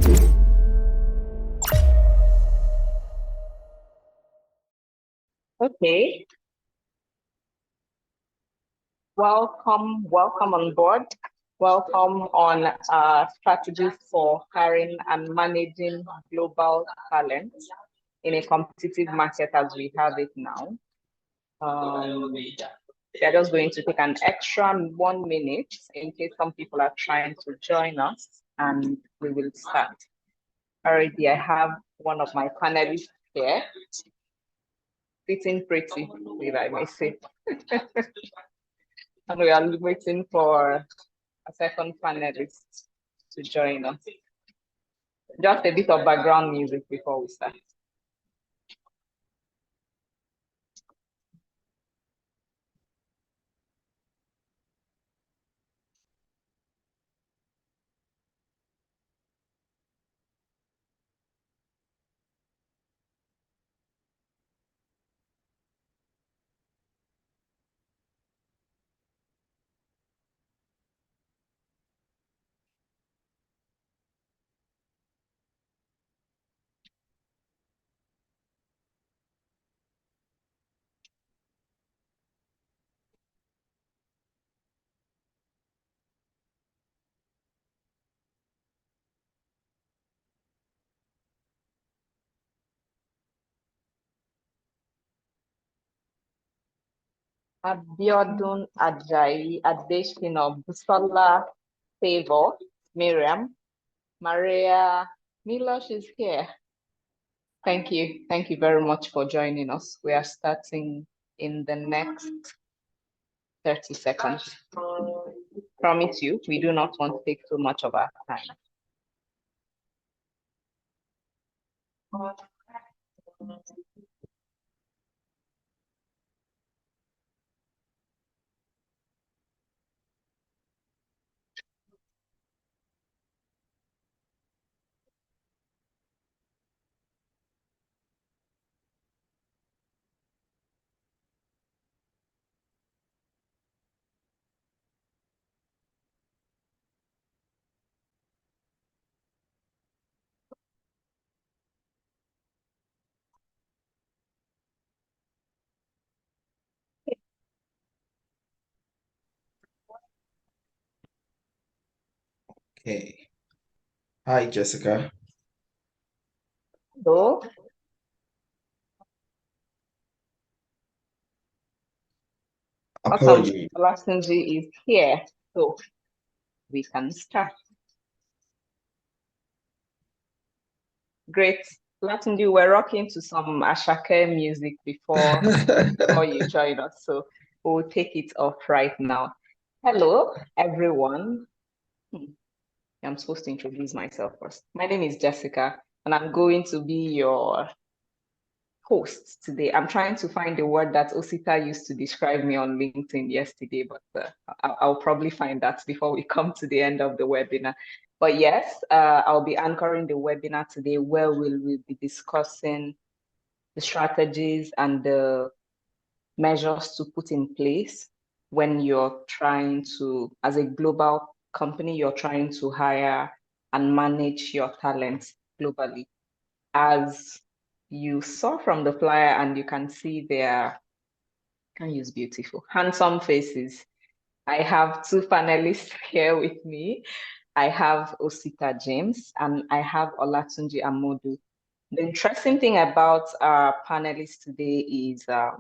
Okay, welcome on board. Welcome on strategies for hiring and managing global talent in a competitive market as we have it now. They're just going to take an extra 1 minute in case some people are trying to join us, and we will start. Already, I have one of my panelists here, sitting pretty, if I may say. And we are waiting for a second panelist to join us. Just a bit of background music before we start. Abiodun Ajayi, Adeshina, Busola, Favor, Miriam, Maria, Milosh is here. Thank you. Thank you very much for joining us. We are starting in the next 30 seconds. Promise you, we do not want to take too much of our time. Okay. Hi, Jessica. Hello. Awesome. Apology. Olatunji is here, so we can start. Great. Olatunji, we're rocking to some Ashake music before you join us, so we'll take it off right now. Hello, everyone. I'm supposed to introduce myself first. My name is Jessica, and I'm going to be your host today. I'm trying to find the word that Osita used to describe me on LinkedIn yesterday, but I'll probably find that before we come to the end of the webinar. But yes, I'll be anchoring the webinar today where we'll be discussing the strategies and the measures to put in place when you're trying to, as a global company, you're trying to hire and manage your talents globally. As you saw from the flyer, and you can see their, can use beautiful, handsome faces. I have two panelists here with me. I have Osita James and I have Olatunji Amodu. The interesting thing about our panelists today is their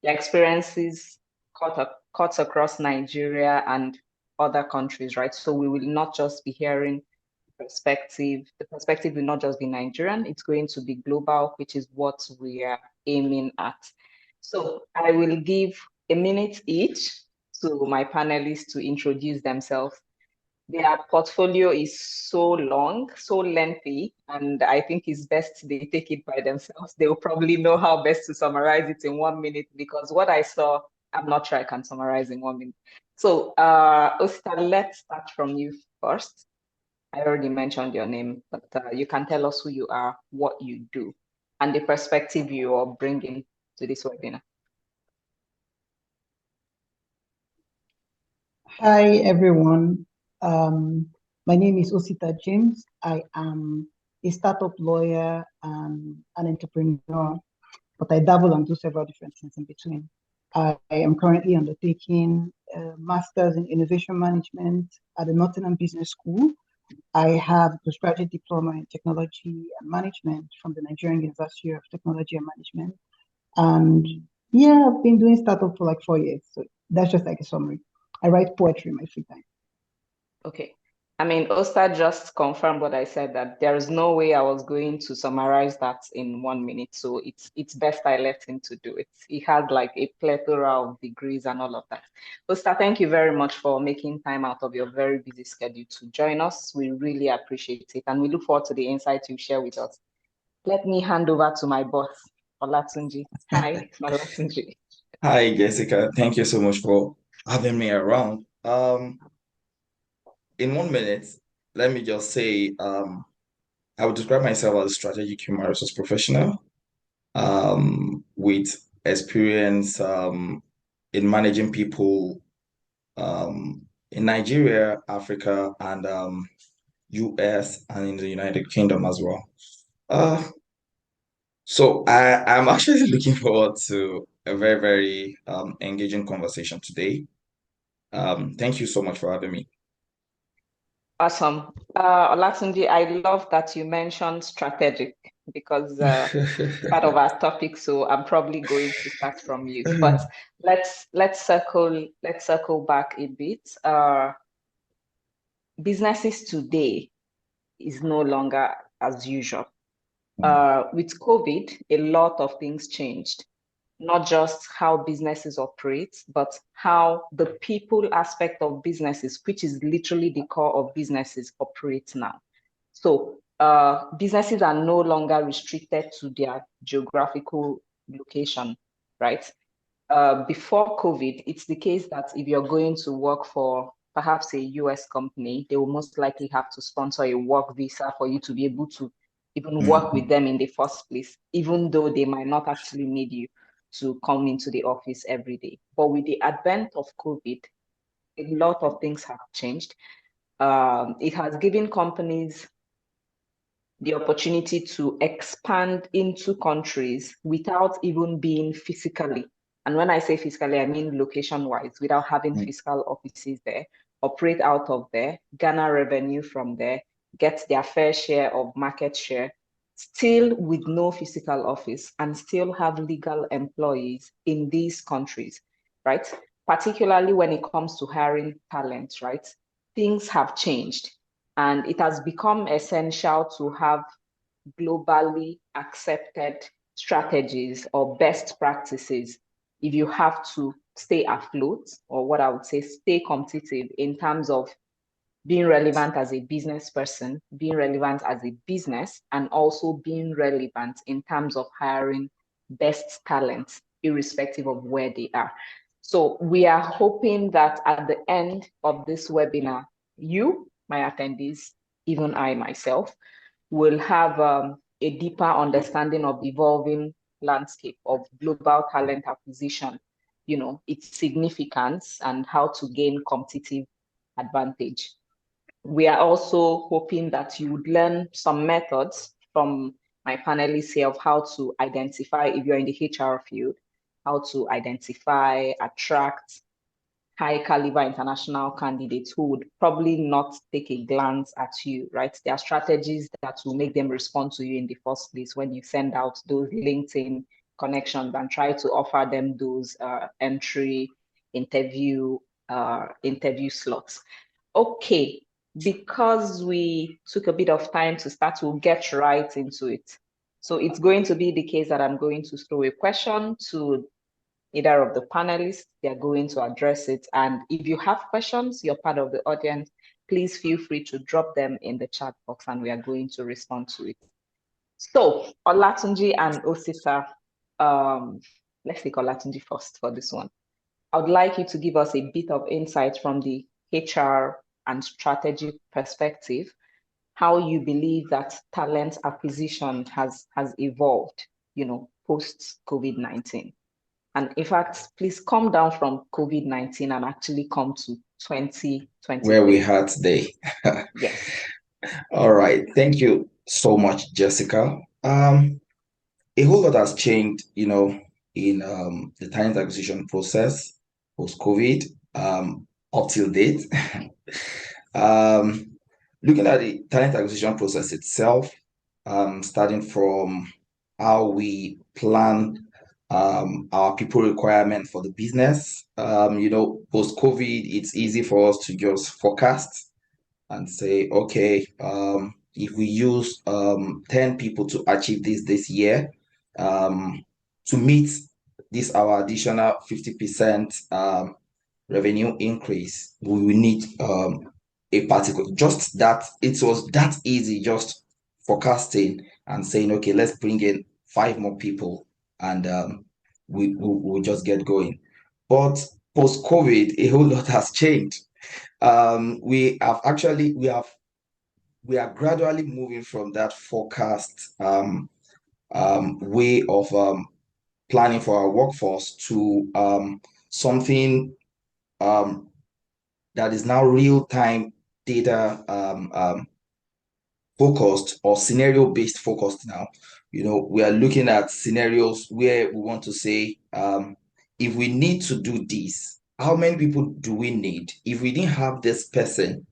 experiences cut across Nigeria and other countries, right? So we will not just be hearing perspective. The perspective will not just be Nigerian, it's going to be global, which is what we are aiming at. So I will give a minute each to my panelists to introduce themselves. Their portfolio is so long, so lengthy, and I think it's best they take it by themselves. They will probably know how best to summarize it in 1 minute, because what I saw, I'm not sure I can summarize in 1 minute. So, Osita, let's start from you first. I already mentioned your name, but you can tell us who you are, what you do, and the perspective you are bringing to this webinar. Hi, everyone. My name is Osita James. I am a startup lawyer and an entrepreneur, but I dabble and do several different things in between. I am currently undertaking a master's in innovation management at the Nottingham Business School. I have a postgraduate diploma in technology and management from the Nigerian University of Technology and Management. And yeah, I've been doing startup for like 4 years. So that's just like a summary. I write poetry in my free time. Okay. I mean, Osta just confirmed what I said, that there is no way I was going to summarize that in 1 minute. So it's best I let him to do it. He had like a plethora of degrees and all of that. Osta, thank you very much for making time out of your very busy schedule to join us. We really appreciate it. And we look forward to the insights you share with us. Let me hand over to my boss, Olatunji. Hi, Olatunji. Hi, Jessica. Thank you so much for having me around. In 1 minute, let me just say, I would describe myself as a strategic human resource professional, with experience, in managing people, in Nigeria, Africa, and US, and in the United Kingdom as well. Uh, I'm actually looking forward to a very, very engaging conversation today. Thank you so much for having me. Awesome. Olatunji, I love that you mentioned strategic because it's part of our topic, so I'm probably going to start from you. But let's circle back a bit. Businesses today is no longer as usual. With COVID, a lot of things changed. Not just how businesses operate, but how the people aspect of businesses, which is literally the core of businesses, operate now. So businesses are no longer restricted to their geographical location, right? Before COVID, it's the case that if you're going to work for perhaps a US company, they will most likely have to sponsor a work visa for you to be able to even work with them in the first place, even though they might not actually need you to come into the office every day. But with the advent of COVID, a lot of things have changed. It has given companies the opportunity to expand into countries without even being physically. And when I say physically, I mean location-wise, without having physical offices there, operate out of there, garner revenue from there, get their fair share of market share, still with no physical office, and still have legal employees in these countries, right? Particularly when it comes to hiring talent, right? Things have changed. And it has become essential to have globally accepted strategies or best practices if you have to stay afloat, or what I would say, stay competitive in terms of being relevant as a business person, being relevant as a business, and also being relevant in terms of hiring best talent, irrespective of where they are. So we are hoping that at the end of this webinar, you, my attendees, even I myself, will have a deeper understanding of the evolving landscape of global talent acquisition, its significance and how to gain competitive advantage. We are also hoping that you would learn some methods from my panelists here of how to identify, if you're in the HR field, how to identify, attract high caliber international candidates who would probably not take a glance at you, right? There are strategies that will make them respond to you in the first place when you send out those LinkedIn connections and try to offer them those entry interview slots. Okay, because we took a bit of time to start, we'll get right into it. So it's going to be the case that I'm going to throw a question to either of the panelists. They're going to address it. And if you have questions, you're part of the audience, please feel free to drop them in the chat box and we are going to respond to it. So Olatunji and Osita, let's take Olatunji first for this one. I would like you to give us a bit of insight from the HR and strategic perspective, how you believe that talent acquisition has evolved, post COVID-19. And in fact, please come down from COVID-19 and actually come to 2023. Where we are today. Yes. All right. Thank you so much, Jessica. A whole lot has changed, in the talent acquisition process post-COVID, up till date. Um, Looking at the talent acquisition process itself, starting from how we plan our people requirement for the business. Post-COVID, it's easy for us to just forecast and say, okay, if we use 10 people to achieve this year, to meet this our additional 50% revenue increase, we will need a particular, just that it was that easy, just forecasting and saying, okay, let's bring in 5 more people and we'll just get going. But post-COVID, a whole lot has changed. We are gradually moving from that forecast way of planning for our workforce to something that is now real-time data focused or scenario-based focused now. We are looking at scenarios where we want to say, if we need to do this, how many people do we need? If we didn't have this person,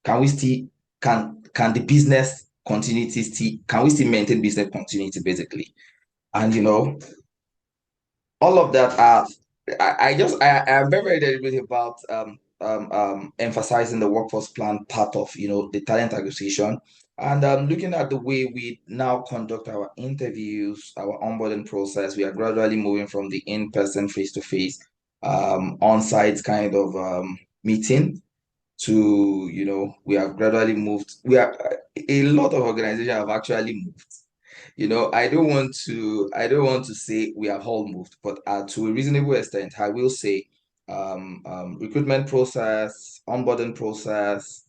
can we still can the business continuity still can we still maintain business continuity basically? And all of that are I am very, very deliberate about emphasizing the workforce plan part of the talent acquisition, and looking at the way we now conduct our interviews, our onboarding process. We are gradually moving from the in-person face-to-face on-site kind of meeting to we have gradually moved. A lot of organizations have actually moved. I don't want to say we have all moved, but to a reasonable extent, I will say recruitment process, onboarding process.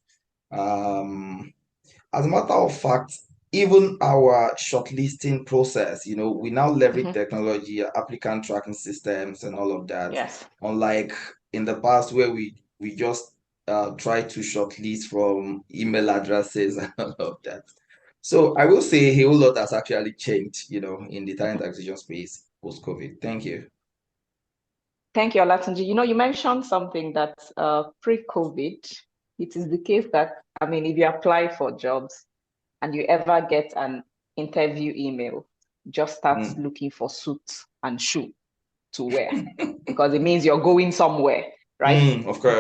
As a matter of fact, even our shortlisting process, we now leverage technology, applicant tracking systems, and all of that. Yes. Unlike in the past where we just try to shortlist from email addresses and all of that. So I will say a whole lot has actually changed, in the talent acquisition space post-COVID. Thank you. Thank you, Olatunji. You mentioned something that pre-COVID, it is the case that, if you apply for jobs and you ever get an interview email, just start looking for suits and shoe to wear because it means you're going somewhere, right? Of course.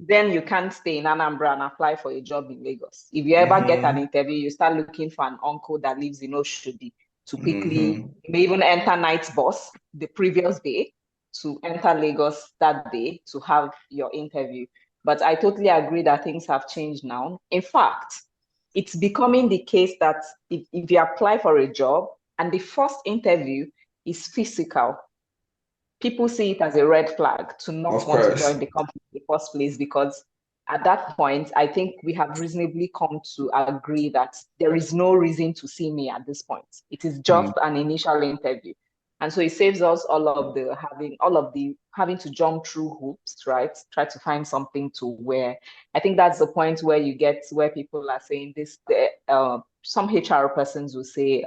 Then you can't stay in Anambra and apply for a job in Lagos. If you ever get an interview, you start looking for an uncle that lives in Oshodi to quickly, you may even enter night bus the previous day to enter Lagos that day to have your interview. But I totally agree that things have changed now. In fact, it's becoming the case that if you apply for a job and the first interview is physical, people see it as a red flag to not want to join the company in the first place, because at that point, I think we have reasonably come to agree that there is no reason to see me at this point. It is just an initial interview. And so it saves us all of the having to jump through hoops, right? Try to find something to wear. I think that's the point where where people are saying this, some HR persons will say,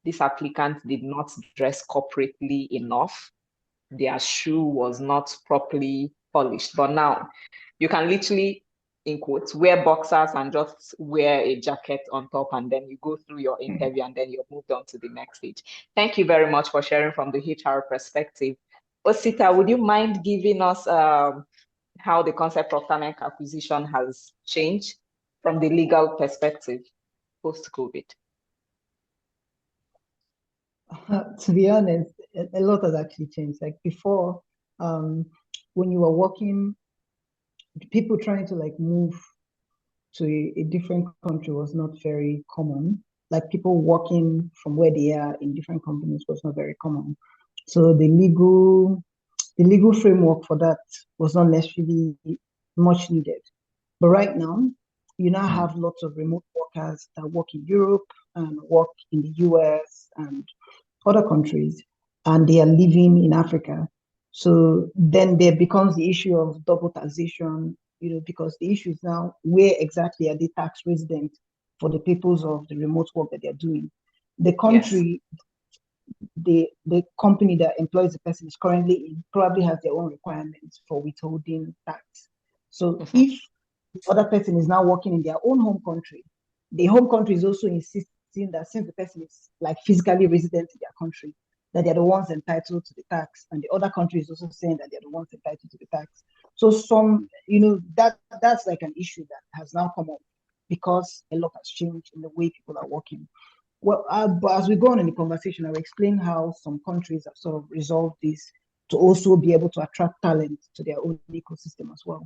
this applicant did not dress corporately enough. Their shoe was not properly polished. But now you can literally, in quotes, wear boxers and just wear a jacket on top, and then you go through your interview and then you're moved on to the next stage. Thank you very much for sharing from the HR perspective. Osita, would you mind giving us how the concept of talent acquisition has changed from the legal perspective post-COVID? To be honest, a lot has actually changed. Like before, when you were working, people trying to move to a different country was not very common. Like people working from where they are in different companies was not very common. So the legal framework for that was not necessarily much needed. But right now, you now have lots of remote workers that work in Europe and work in the US and other countries, and they are living in Africa. So then there becomes the issue of double taxation, because the issue is now where exactly are they tax resident for the purpose of the remote work that they're doing. The country, the company that employs the person is currently in probably has their own requirements for withholding tax. So if the other person is now working in their own home country, the home country is also insisting that since the person is like physically resident in their country, that they're the ones entitled to the tax, and the other country is also saying that they're the ones entitled to the tax. So that's like an issue that has now come up because a lot has changed in the way people are working. Well, but as we go on in the conversation, I'll explain how some countries have sort of resolved this to also be able to attract talent to their own ecosystem as well.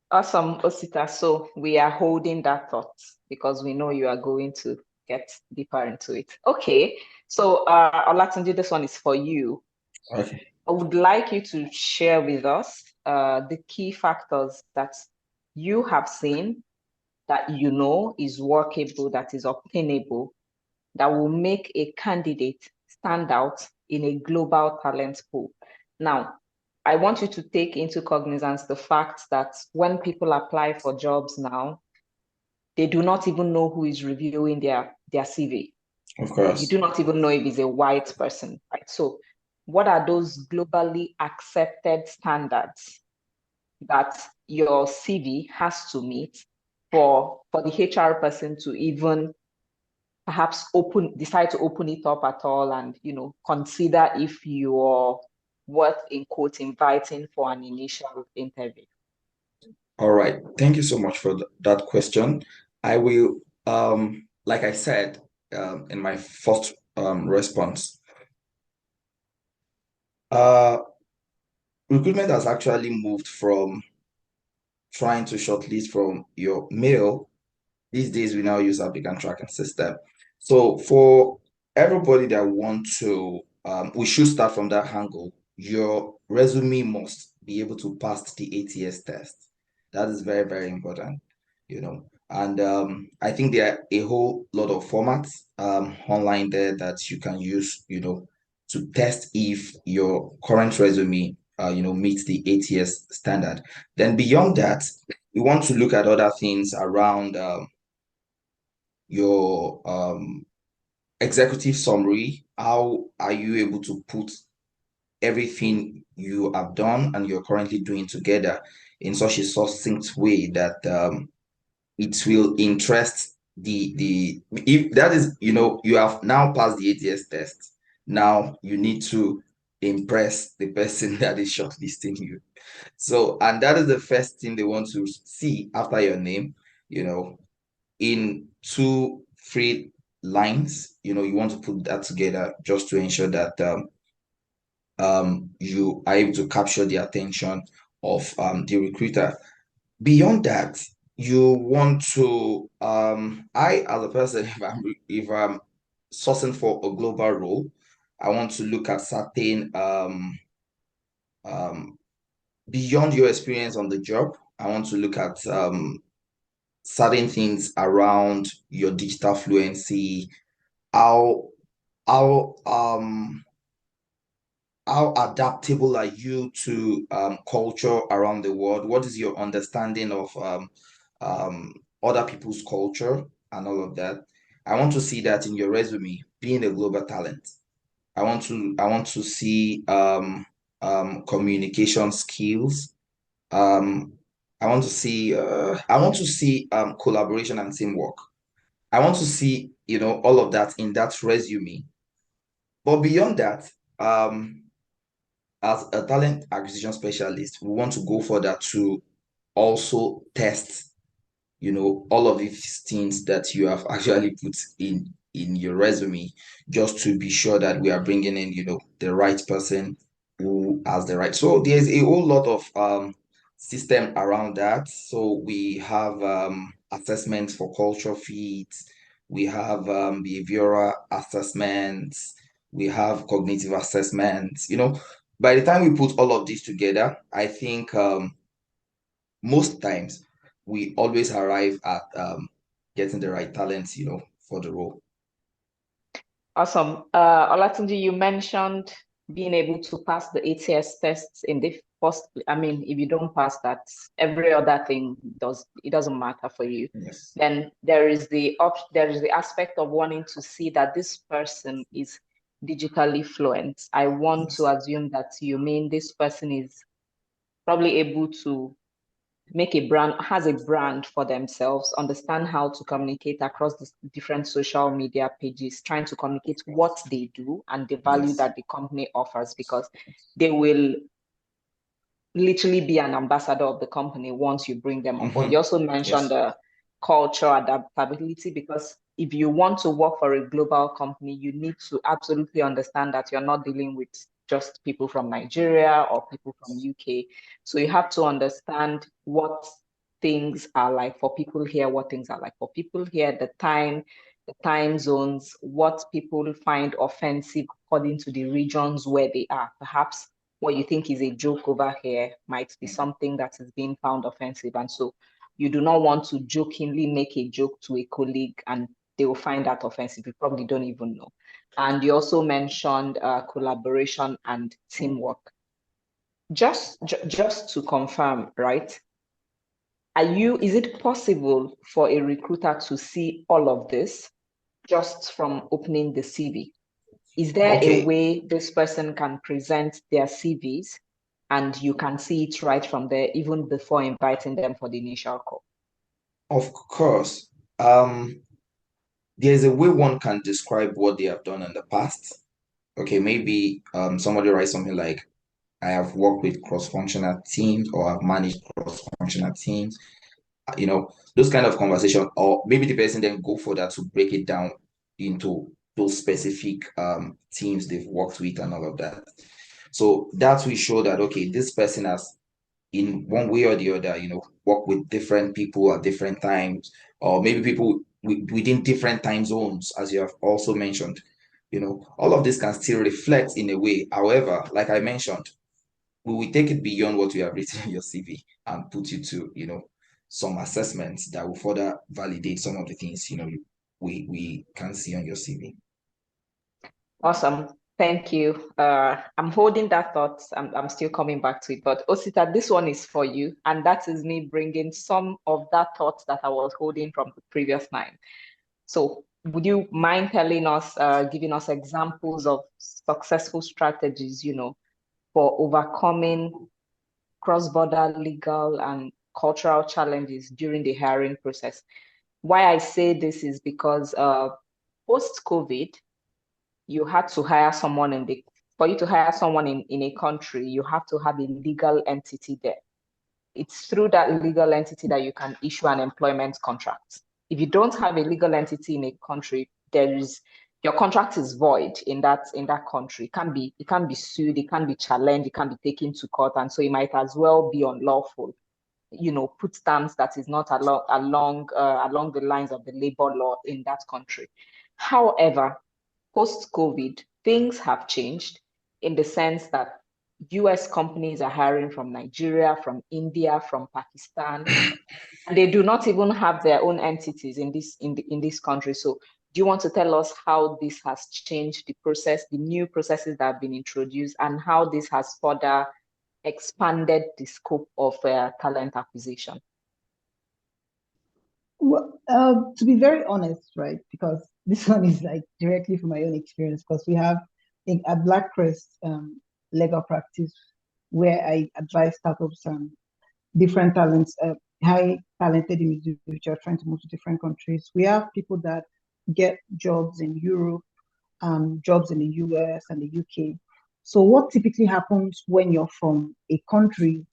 Awesome, Osita. So we are holding that thought because we know you are going to get deeper into it. Okay. So Olatunji, this one is for you. Okay. I would like you to share with us the key factors that you have seen that you know is workable, that is obtainable, that will make a candidate stand out in a global talent pool. Now, I want you to take into cognizance the fact that when people apply for jobs now, they do not even know who is reviewing their CV. Of course. You do not even know if it's a white person, right? So what are those globally accepted standards that your CV has to meet for the HR person to even perhaps decide to open it up at all and consider if you're worth, in quote, inviting for an initial interview? All right. Thank you so much for that question. I will, like I said in my first response, recruitment has actually moved from trying to shortlist from your mail. These days, we now use applicant tracking system. So for everybody that want to, we should start from that angle. Your resume must be able to pass the ATS test. That is very, very important, And I think there are a whole lot of formats online there that you can use, to test if your current resume, meets the ATS standard. Then beyond that, you want to look at other things around your executive summary. How are you able to put everything you have done and you're currently doing together in such a succinct way that it will interest if that is, you have now passed the ATS test. Now you need to impress the person that is shortlisting you. So, and that is the first thing they want to see after your name, in 2-3 lines. You want to put that together just to ensure that you are able to capture the attention of the recruiter. Beyond that, you want to I, as a person, if I'm sourcing for a global role, I want to look at certain beyond your experience on the job. I want to look at certain things around your digital fluency, how how um how adaptable are you to culture around the world? What is your understanding of other people's culture and all of that? I want to see that in your resume, being a global talent. I want to see communication skills. Um, I want to see collaboration and teamwork. I want to see, all of that in that resume. But beyond that, as a talent acquisition specialist, we want to go further to also test, all of these things that you have actually put in your resume, just to be sure that we are bringing in, the right person who has the right. So there's a whole lot of system around that. So we have assessments for culture fit, we have behavioral assessments, we have cognitive assessments. By the time we put all of this together, I think most times we always arrive at getting the right talents, for the role. Awesome. Olatunji, you mentioned being able to pass the ATS tests in the first, I mean, if you don't pass that, every other thing doesn't matter for you. Yes. Then there is the aspect of wanting to see that this person is digitally fluent. I want to assume that you mean this person is probably able to has a brand for themselves, understand how to communicate across the different social media pages, trying to communicate what they do and the value that the company offers, because they will literally be an ambassador of the company once you bring them on board. You also mentioned the cultural adaptability, because if you want to work for a global company, you need to absolutely understand that you're not dealing with just people from Nigeria or people from UK. So you have to understand what things are like for people here, what things are like for people here, the time zones, what people find offensive according to the regions where they are. Perhaps what you think is a joke over here might be something that is being found offensive. And so you do not want to jokingly make a joke to a colleague and they will find that offensive. You probably don't even know. And you also mentioned collaboration and teamwork. Just to confirm, right? Is it possible for a recruiter to see all of this just from opening the CV? Is there a way this person can present their CVs and you can see it right from there, even before inviting them for the initial call? Of course. There's a way one can describe what they have done in the past. Okay, maybe somebody writes something like, I have worked with cross-functional teams or I've managed cross-functional teams, those kind of conversation, or maybe the person then go for that to break it down into those specific teams they've worked with and all of that. So that will show that, okay, this person has, in one way or the other, work with different people at different times, or maybe people within different time zones, as you have also mentioned. All of this can still reflect in a way. However, like I mentioned, we will take it beyond what you have written in your CV and put you to, some assessments that will further validate some of the things, we can see on your CV. Awesome. Thank you. I'm holding that thought. I'm still coming back to it. But Osita, this one is for you. And that is me bringing some of that thought that I was holding from the previous time. So would you mind telling us, giving us examples of successful strategies, for overcoming cross-border legal and cultural challenges during the hiring process? Why I say this is because post-COVID, you had to hire someone for you to hire someone in a country, you have to have a legal entity there. It's through that legal entity that you can issue an employment contract. If you don't have a legal entity in a country, your contract is void in that country. It can be sued, it can be challenged, it can be taken to court, and so it might as well be unlawful. Put stamps that is not along the lines of the labor law in that country. However, post-COVID, things have changed in the sense that US companies are hiring from Nigeria, from India, from Pakistan, and they do not even have their own entities in this country. So do you want to tell us how this has changed the process, the new processes that have been introduced, and how this has further expanded the scope of talent acquisition? Well, to be very honest, right, because this one is like directly from my own experience, because we have a Black Crest legal practice where I advise startups and different talents, high talented individuals which are trying to move to different countries. We have people that get jobs in Europe, jobs in the US and the UK. So what typically happens when you're from a country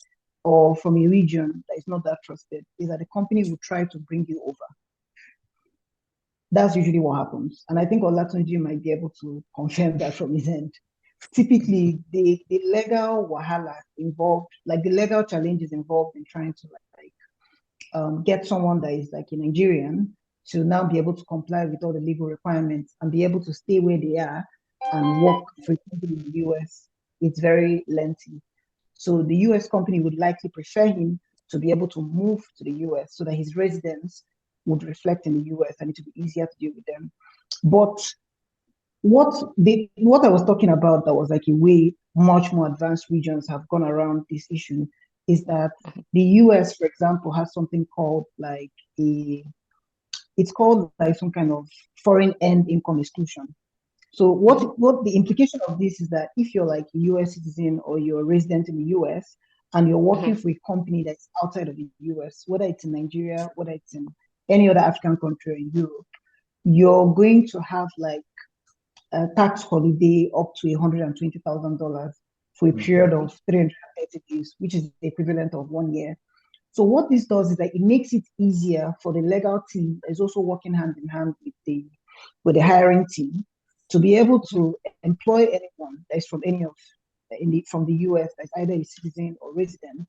or from a region that is not that trusted is that the company will try to bring you over. That's usually what happens. And I think Olatunji might be able to confirm that from his end. Typically, the legal wahala involved, like the legal challenges involved in trying to get someone that is like a Nigerian to now be able to comply with all the legal requirements and be able to stay where they are and work for example in the US, it's very lengthy. So the US company would likely prefer him to be able to move to the US so that his residence would reflect in the US and it would be easier to deal with them. But what I was talking about that was like a way much more advanced regions have gone around this issue is that the US, for example, has something called like it's called like some kind of foreign earned income exclusion. So what the implication of this is that if you're like a US citizen or you're a resident in the US and you're working for a company that's outside of the US, whether it's in Nigeria, whether it's in any other African country or in Europe, you're going to have like a tax holiday up to $120,000 for a period of 330 days, which is the equivalent of 1 year. So what this does is that it makes it easier for the legal team that is also working hand in hand with the hiring team to be able to employ anyone that is from any of from the US that's either a citizen or resident,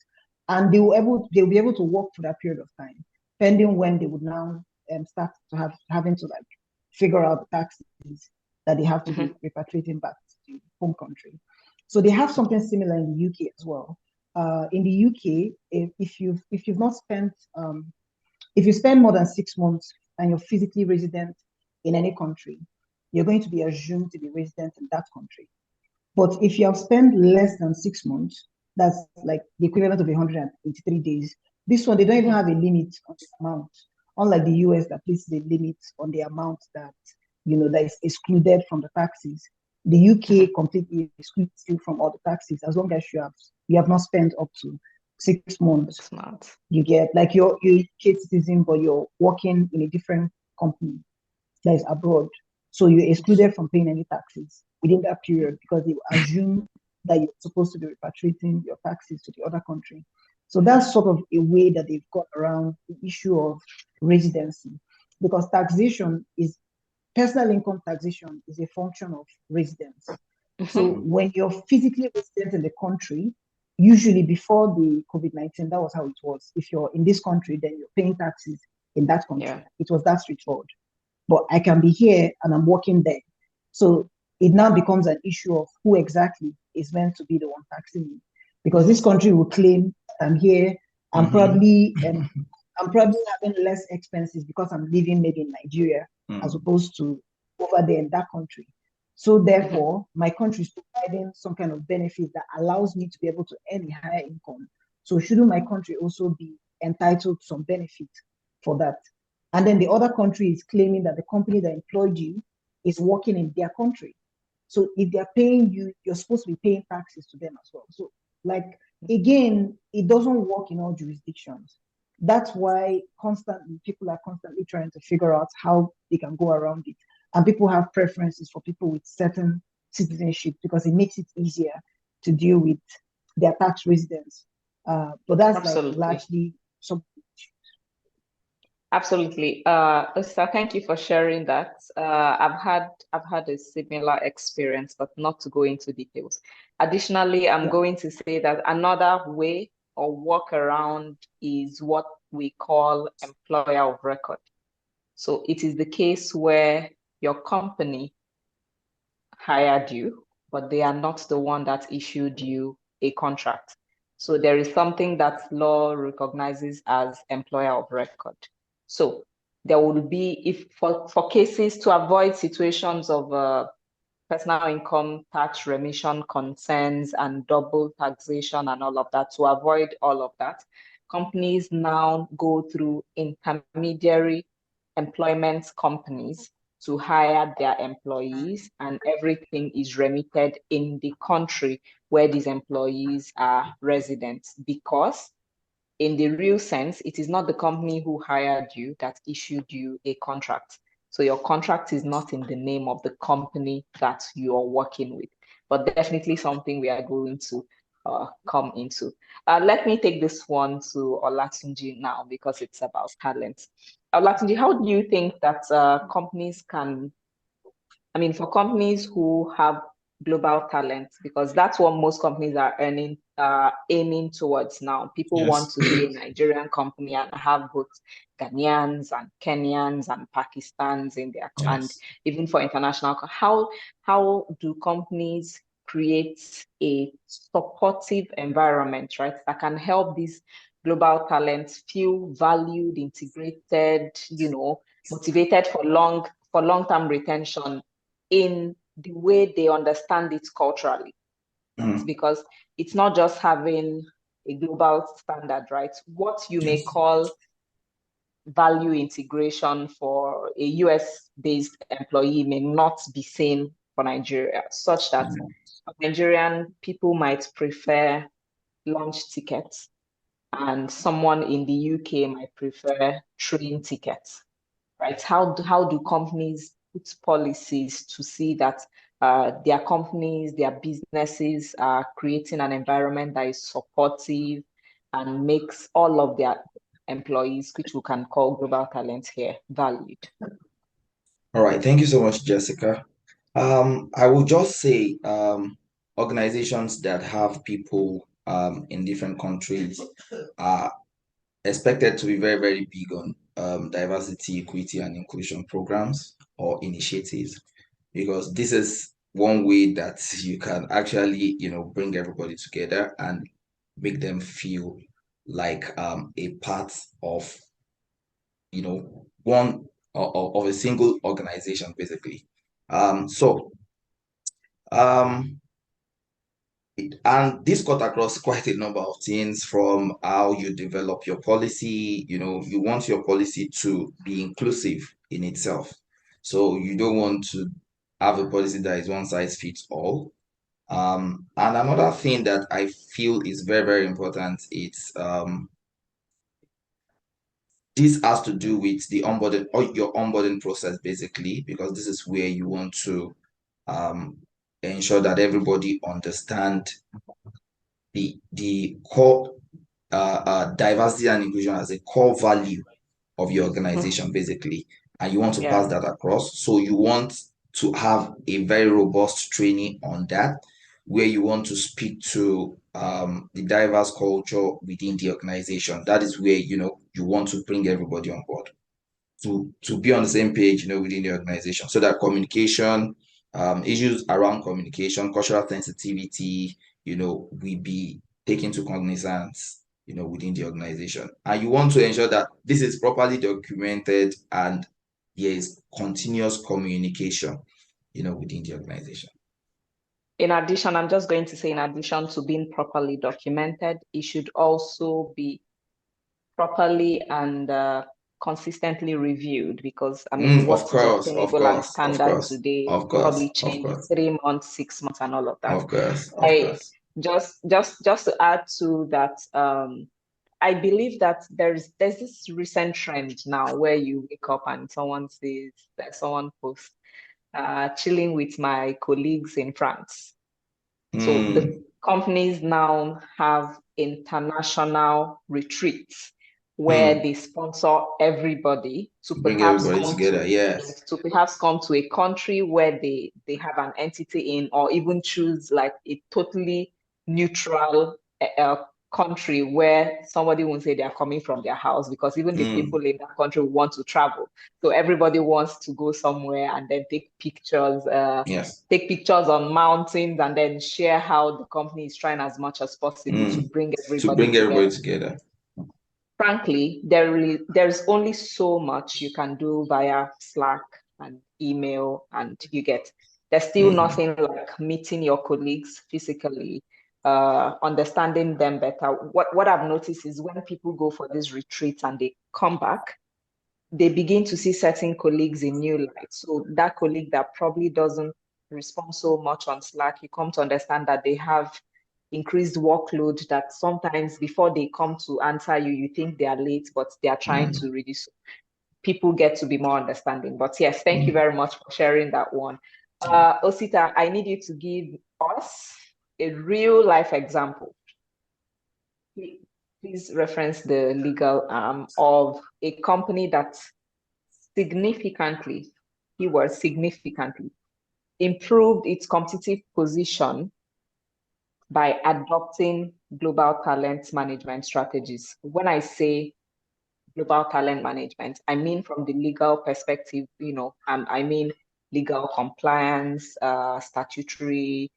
and they'll be able to work for that period of time, pending when they would now start to having to like figure out the taxes that they have to be repatriating back to the home country. So they have something similar in the UK as well. In the UK, if you've not spent if you spend more than 6 months and you're physically resident in any country, you're going to be assumed to be resident in that country. But if you have spent less than 6 months, that's like the equivalent of 183 days. This one, they don't even have a limit on the amount, unlike the US that places a limit on the amount that that is excluded from the taxes. The UK completely excludes you from all the taxes as long as you have not spent up to 6 months. You get like you're a UK citizen, but you're working in a different company that is abroad. So you're excluded from paying any taxes within that period because they assume that you're supposed to be repatriating your taxes to the other country. So that's sort of a way that they've got around the issue of residency, because personal income taxation is a function of residence. So when you're physically resident in the country, usually before the COVID-19, that was how it was. If you're in this country, then you're paying taxes in that country. Yeah. It was that straightforward. But I can be here and I'm working there. So it now becomes an issue of who exactly is meant to be the one taxing me. Because this country will claim I'm here, I'm probably having less expenses because I'm living maybe in Nigeria as opposed to over there in that country. So therefore, my country is providing some kind of benefit that allows me to be able to earn a higher income. So shouldn't my country also be entitled to some benefit for that? And then the other country is claiming that the company that employed you is working in their country. So if they're paying you, you're supposed to be paying taxes to them as well. So like, again, it doesn't work in all jurisdictions. That's why people are constantly trying to figure out how they can go around it. And people have preferences for people with certain citizenship because it makes it easier to deal with their tax residents. But that's Absolutely. Like largely some. Absolutely. Esther, thank you for sharing that. I've had a similar experience, but not to go into details. Additionally, I'm going to say that another way or workaround is what we call employer of record. So it is the case where your company hired you, but they are not the one that issued you a contract. So there is something that law recognizes as employer of record. So there will be, if for cases to avoid situations of personal income tax remission concerns and double taxation and all of that, to avoid all of that, companies now go through intermediary employment companies to hire their employees, and everything is remitted in the country where these employees are residents, because in the real sense, it is not the company who hired you that issued you a contract. So your contract is not in the name of the company that you are working with, but definitely something we are going to come into. Let me take this one to Olatunji now because it's about talent. Olatunji, how do you think that companies can, for companies who have global talent, because that's what most companies are aiming towards now. People want to be a Nigerian company and have both Ghanaians and Kenyans and Pakistans in their, and even for international. How do companies create a supportive environment, right, that can help these global talents feel valued, integrated, motivated for long-term retention in the way they understand it culturally. Because it's not just having a global standard, right? What you may call value integration for a US-based employee may not be same for Nigeria, such that Nigerian people might prefer lunch tickets and someone in the UK might prefer train tickets, right? How do companies put policies to see that their companies, their businesses are creating an environment that is supportive and makes all of their employees, which we can call global talents here, valued? All right, thank you so much, Jessica. I will just say organizations that have people in different countries are expected to be very, very big on diversity, equity, and inclusion programs or initiatives, because this is one way that you can actually, bring everybody together and make them feel like a part of, one of a single organization, basically. So and this cut across quite a number of things, from how you develop your policy. You want your policy to be inclusive in itself. So you don't want to have a policy that is one size fits all. And another thing that I feel is very, very important, it's this has to do with the onboarding or your onboarding process, basically, because this is where you want to ensure that everybody understand the core diversity and inclusion as a core value of your organization, basically, and you want to pass that across. So you want to have a very robust training on that, where you want to speak to the diverse culture within the organization. That is where you want to bring everybody on board to be on the same page, within the organization, so that communication, issues around communication, cultural sensitivity, will be taken to cognizance, within the organization. And you want to ensure that this is properly documented and there is continuous communication, within the organization. In addition, I'm just going to say, in addition to being properly documented, it should also be properly and consistently reviewed, because what Of is course, of obtainable and course, of standard course, today of probably course, of change in course, 3 months, 6 months, and all of that. of course, of I course. just to add to that, I believe that there's this recent trend now where you wake up and someone posts, chilling with my colleagues in France. So the companies now have international retreats where they sponsor everybody to Bring perhaps everybody come together, to, yes. yes, to perhaps come to a country where they have an entity in, or even choose like a totally neutral country where somebody won't say they are coming from their house, because even the people in that country want to travel. So everybody wants to go somewhere and then take pictures, Yes. take pictures on mountains, and then share how the company is trying as much as possible to bring everybody together. Frankly, there's only so much you can do via Slack and email, and there's still nothing like meeting your colleagues physically, understanding them better. What I've noticed is when people go for these retreats and they come back, they begin to see certain colleagues in new light. So that colleague that probably doesn't respond so much on Slack, you come to understand that they have increased workload, that sometimes before they come to answer you, you think they are late, but they are trying to reduce. People get to be more understanding. But yes, thank you very much for sharing that one. Osita, I need you to give us a real life example. Please reference the legal arm of a company that significantly, significantly improved its competitive position by adopting global talent management strategies. When I say global talent management, I mean from the legal perspective, I mean legal compliance, statutory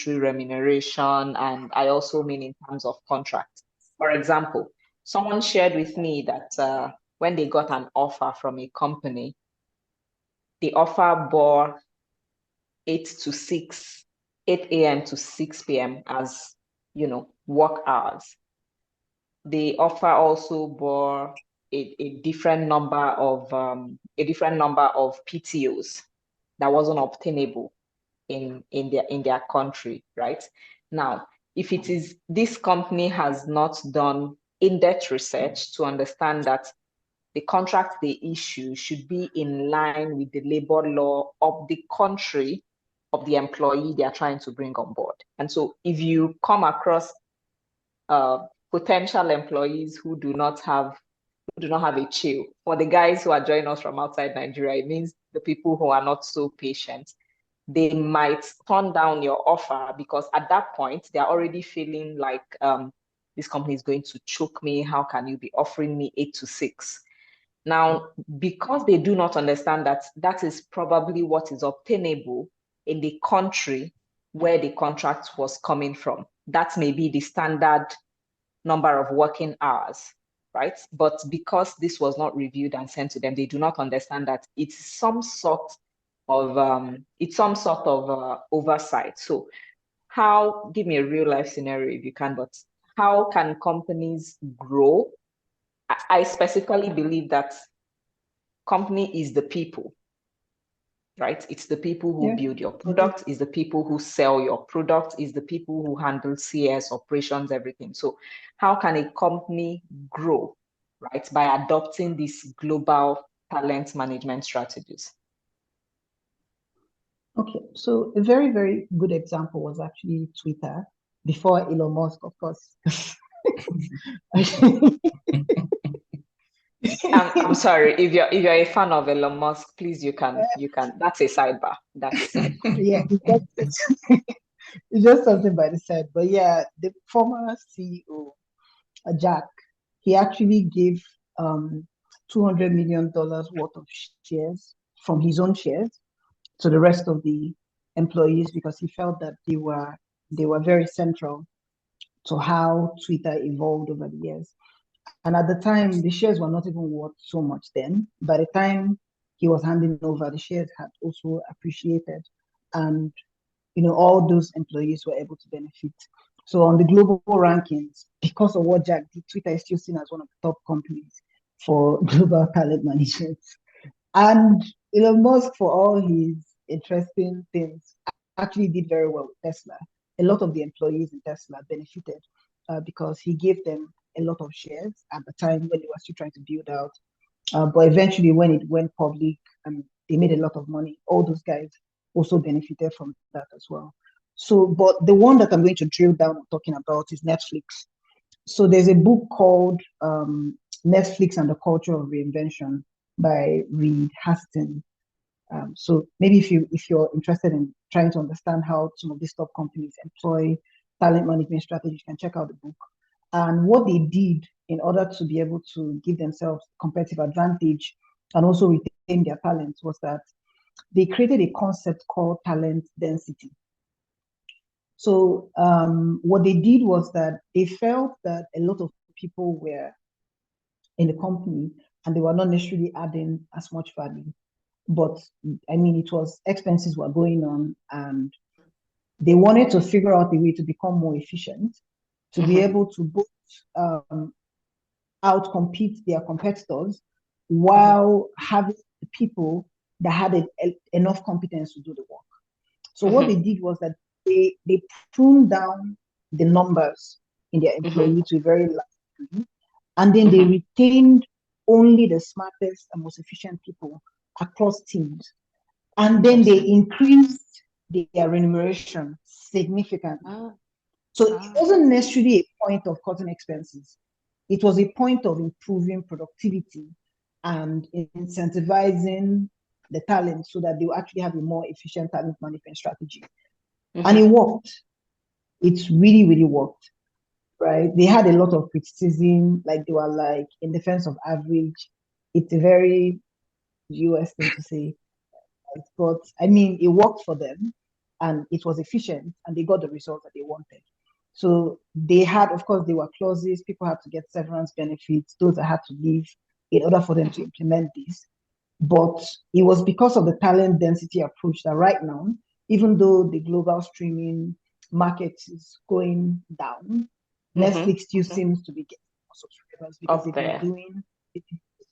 remuneration, and I also mean in terms of contract. For example, someone shared with me that when they got an offer from a company, the offer bore 8 to 6, 8 a.m. to 6 p.m. as, work hours. The offer also bore a different number of PTOs that wasn't obtainable in their country, right? Now, if it is this company has not done in-depth research to understand that the contract they issue should be in line with the labor law of the country of the employee they are trying to bring on board. And so if you come across potential employees who do not have a chill, for the guys who are joining us from outside Nigeria, it means the people who are not so patient, they might turn down your offer because at that point they're already feeling like this company is going to choke me. How can you be offering me 8 to 6? Now, because they do not understand that that is probably what is obtainable in the country where the contract was coming from. That may be the standard number of working hours, right? But because this was not reviewed and sent to them, they do not understand that it's some sort of oversight. So give me a real life scenario if you can, but how can companies grow? I specifically believe that company is the people, right? It's the people who build your product, is the people who sell your product, is the people who handle CS, operations, everything. So how can a company grow, right? By adopting these global talent management strategies. Okay, so a very, very good example was actually Twitter before Elon Musk, of course. I'm sorry, if you're a fan of Elon Musk, please you can that's a sidebar. That's a sidebar. Yeah, it's just something by the side. But yeah, the former CEO, Jack, he actually gave $200 million worth of shares from his own shares to the rest of the employees because he felt that they were very central to how Twitter evolved over the years. And at the time, the shares were not even worth so much then. By the time he was handing over, the shares had also appreciated. And all those employees were able to benefit. So on the global rankings, because of what Jack did, Twitter is still seen as one of the top companies for global talent management. And Elon Musk, for all his interesting things, actually did very well with Tesla. A lot of the employees in Tesla benefited because he gave them a lot of shares at the time when they were still trying to build out. But eventually, when it went public and they made a lot of money, all those guys also benefited from that as well. So, but the one that I'm going to drill down on talking about is Netflix. So there's a book called Netflix and the Culture of Reinvention by Reed Hastings. So maybe if you're interested in trying to understand how some of these top companies employ talent management strategies, you can check out the book. And what they did in order to be able to give themselves competitive advantage and also retain their talents was that they created a concept called talent density. So what they did was that they felt that a lot of people were in the company and they were not necessarily adding as much value. But I mean, it was expenses were going on and they wanted to figure out a way to become more efficient, to be able to both outcompete their competitors while having the people that had enough competence to do the work. So what they did was that they pruned down the numbers in their employee to a very large degree, and then they retained only the smartest and most efficient people across teams. And then they increased their remuneration significantly. So it wasn't necessarily a point of cutting expenses. It was a point of improving productivity and incentivizing the talent so that they will actually have a more efficient talent management strategy. And it worked. It really, really worked, right? They had a lot of criticism, like they were like in defense of average. It's a very US thing to say, but I mean, it worked for them and it was efficient and they got the results that they wanted. So they had, of course, there were clauses. People had to get severance benefits, those that had to leave in order for them to implement this. But it was because of the talent density approach that right now even though the global streaming market is going down, Netflix still seems to be getting more subscribers because they've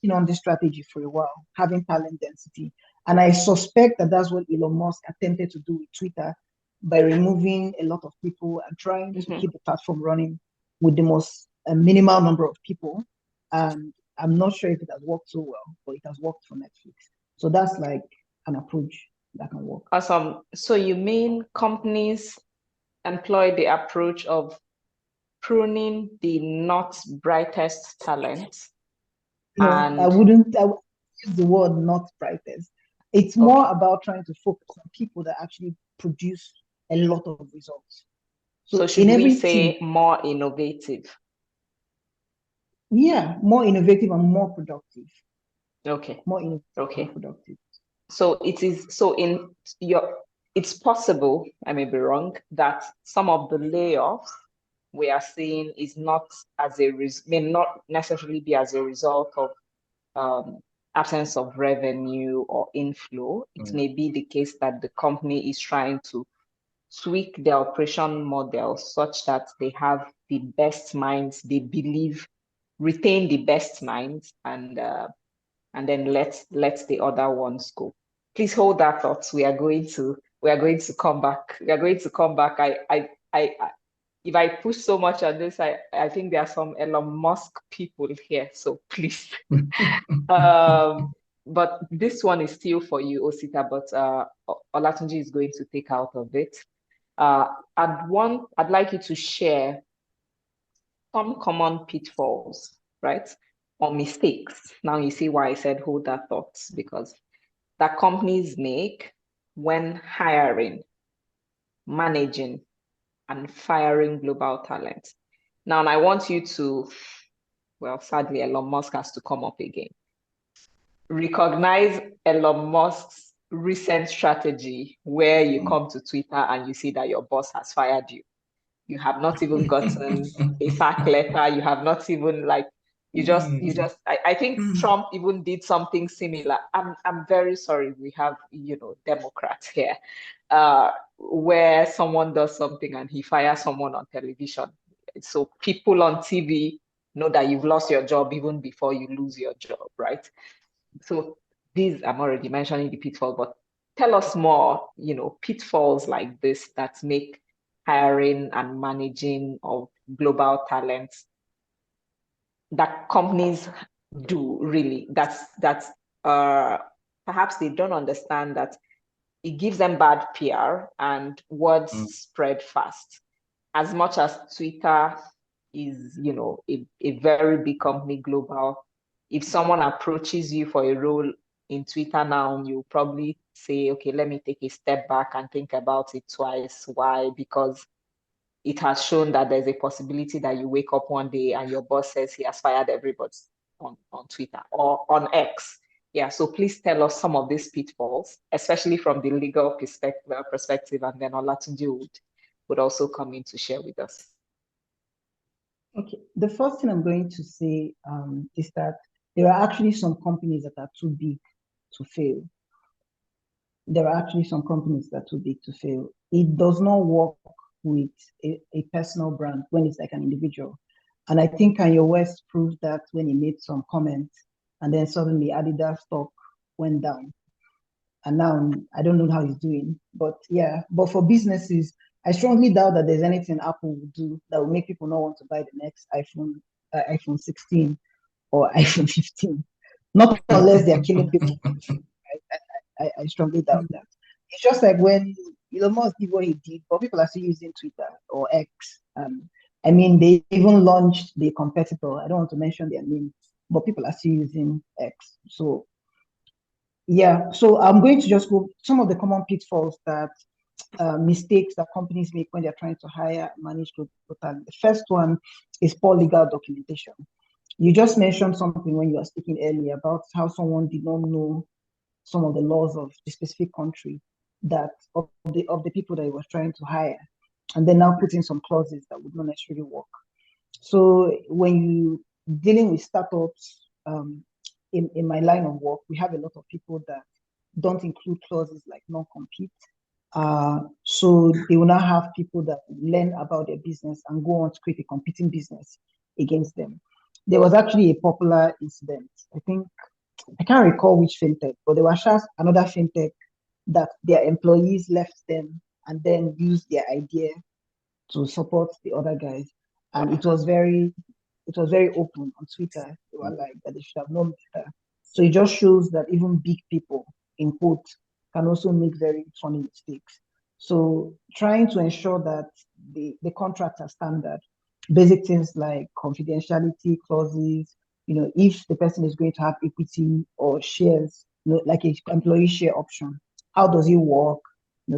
been on this strategy for a while, having talent density. And I suspect that that's what Elon Musk attempted to do with Twitter by removing a lot of people and trying to keep the platform running with the most minimal number of people. And I'm not sure if it has worked so well, but it has worked for Netflix. So that's like an approach that can work. Awesome. So you mean companies employ the approach of pruning the not brightest talents? No, I would use the word not brightest. It's more about trying to focus on people that actually produce a lot of results. So should we say more innovative? Yeah, more innovative and more productive. Okay. More innovative and productive. So it's possible, I may be wrong, that some of the layoffs we are seeing is not may not necessarily be as a result of absence of revenue or inflow. It may be the case that the company is trying to tweak their operation model such that they have the best minds, they believe, retain the best minds, and then let the other ones go. Please hold that thought. We are going to come back. We are going to come back. I if I push so much on this, I think there are some Elon Musk people here. So please. But this one is still for you, Osita, but Olatunji is going to take out of it. I'd like you to share some common pitfalls, right? Or mistakes. Now you see why I said hold that thought, because that companies make when hiring, managing, and firing global talent. Now, I want you to, well, sadly, Elon Musk has to come up again. Recognize Elon Musk's recent strategy where you come to Twitter and you see that your boss has fired you. You have not even gotten a sack letter. You have not even I think Trump even did something similar. I'm very sorry. We have, Democrats here, where someone does something and he fires someone on television. So people on TV know that you've lost your job even before you lose your job, right? So these, I'm already mentioning the pitfall, but tell us more, pitfalls like this that make hiring and managing of global talents that companies do really. That's perhaps they don't understand that it gives them bad PR and words spread fast. As much as Twitter is, a very big company, global, if someone approaches you for a role in Twitter now, you probably say, okay, let me take a step back and think about it twice. Why? Because it has shown that there's a possibility that you wake up one day and your boss says he has fired everybody on Twitter or on X. Yeah, so please tell us some of these pitfalls, especially from the legal perspective, and then Olatunji would also come in to share with us. Okay, the first thing I'm going to say is that there are actually some companies that are too big to fail. There are actually some companies that are too big to fail. It does not work with a personal brand when it's like an individual. And I think Kanye West proved that when he made some comments and then suddenly Adidas stock went down. And now I don't know how he's doing, but yeah. But for businesses, I strongly doubt that there's anything Apple will do that will make people not want to buy the next iPhone 16 or iPhone 15. Not unless they're killing people. I strongly doubt that. It's just like when Elon Musk did what he did, but people are still using Twitter or X. I mean, they even launched the competitor. I don't want to mention their name, but people are still using X. So yeah, so I'm going to just go some of the common pitfalls that mistakes that companies make when they're trying to hire and manage global talent. The first one is poor legal documentation. You just mentioned something when you were speaking earlier about how someone did not know some of the laws of the specific country that of the people that he was trying to hire, and then now put in some clauses that would not necessarily work. So when you dealing with startups, in my line of work, we have a lot of people that don't include clauses like non-compete So they will now have people that learn about their business and go on to create a competing business against them. There was actually a popular incident. I can't recall which fintech, but there was just another fintech that their employees left them and then used their idea to support the other guys. And it was very open on Twitter. They were like that they should have known better. So it just shows that even big people, in quotes, can also make very funny mistakes. So trying to ensure that the contracts are standard, basic things like confidentiality clauses, if the person is going to have equity or shares, like an employee share option, how does it work?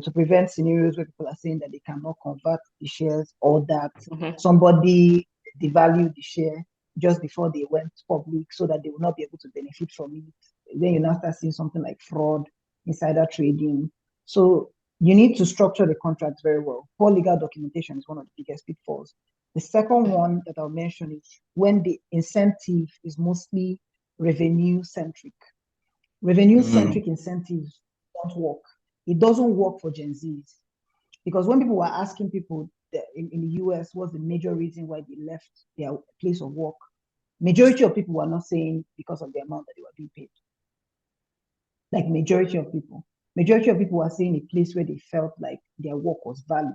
To prevent scenarios where people are saying that they cannot convert the shares or that somebody devalued the share just before they went public so that they will not be able to benefit from it. Then you now start seeing something like fraud, insider trading. So you need to structure the contract very well. Poor legal documentation is one of the biggest pitfalls. The second one that I'll mention is when the incentive is mostly revenue centric. Revenue centric incentives don't work. It doesn't work for Gen Zs because when people were asking people in the US what's the major reason why they left their place of work, majority of people were not saying because of the amount that they were being paid. Like majority of people were saying a place where they felt like their work was valued,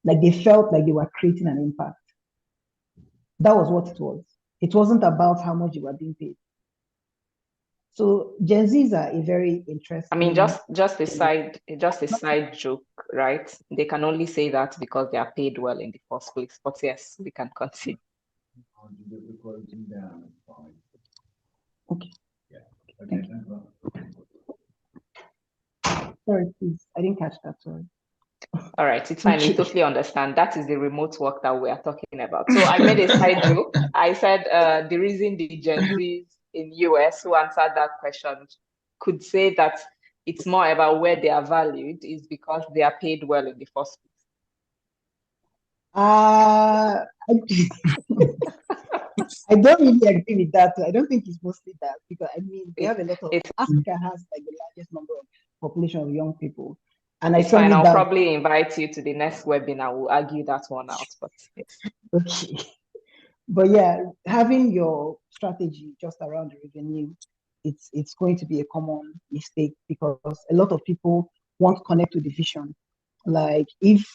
like they felt like they were creating an impact. That was what it was. It wasn't about how much you were being paid. So Gen Zs are a very interesting. I mean, just a side joke, right? They can only say that because they are paid well in the first place. But yes, we can continue. Okay. Thank you. Sorry, please. I didn't catch that. Sorry. All right, it's fine. We totally understand. That is the remote work that we are talking about. So I made a side joke. I said the reason the Gen Zs in US who answered that question could say that it's more about where they are valued is because they are paid well in the first place. I don't really agree with that. I don't think it's mostly that because I mean they have a lot of Africa has like the largest number of population of young people. And it's fine. I'll probably invite you to the next webinar. We'll argue that one out. But yes. Okay. But yeah, having your strategy just around the revenue, it's going to be a common mistake because a lot of people want to connect with the vision. Like if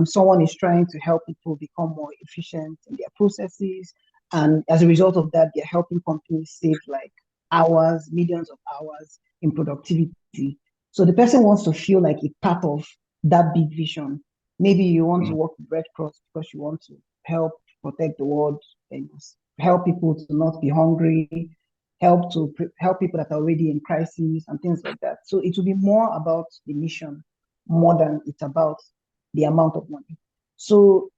someone is trying to help people become more efficient in their processes, and as a result of that, they're helping companies save like hours, millions of hours in productivity. So the person wants to feel like a part of that big vision. Maybe you want to work with Red Cross because you want to help protect the world and help people to not be hungry, help people that are already in crisis and things like that. So it will be more about the mission more than it's about the amount of money. So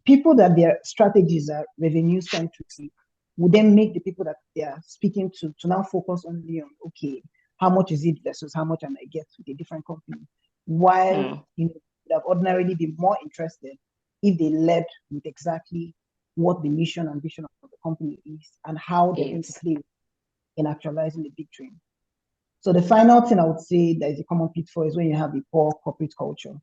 people that their strategies are revenue centric would then make the people that they are speaking to now focus only on, okay, how much is it versus how much am I get with a different company? While would have ordinarily been more interested if they led with exactly what the mission and vision of the company is and how they're going to play in actualizing the big dream. So the final thing I would say that is a common pitfall is when you have a poor corporate culture.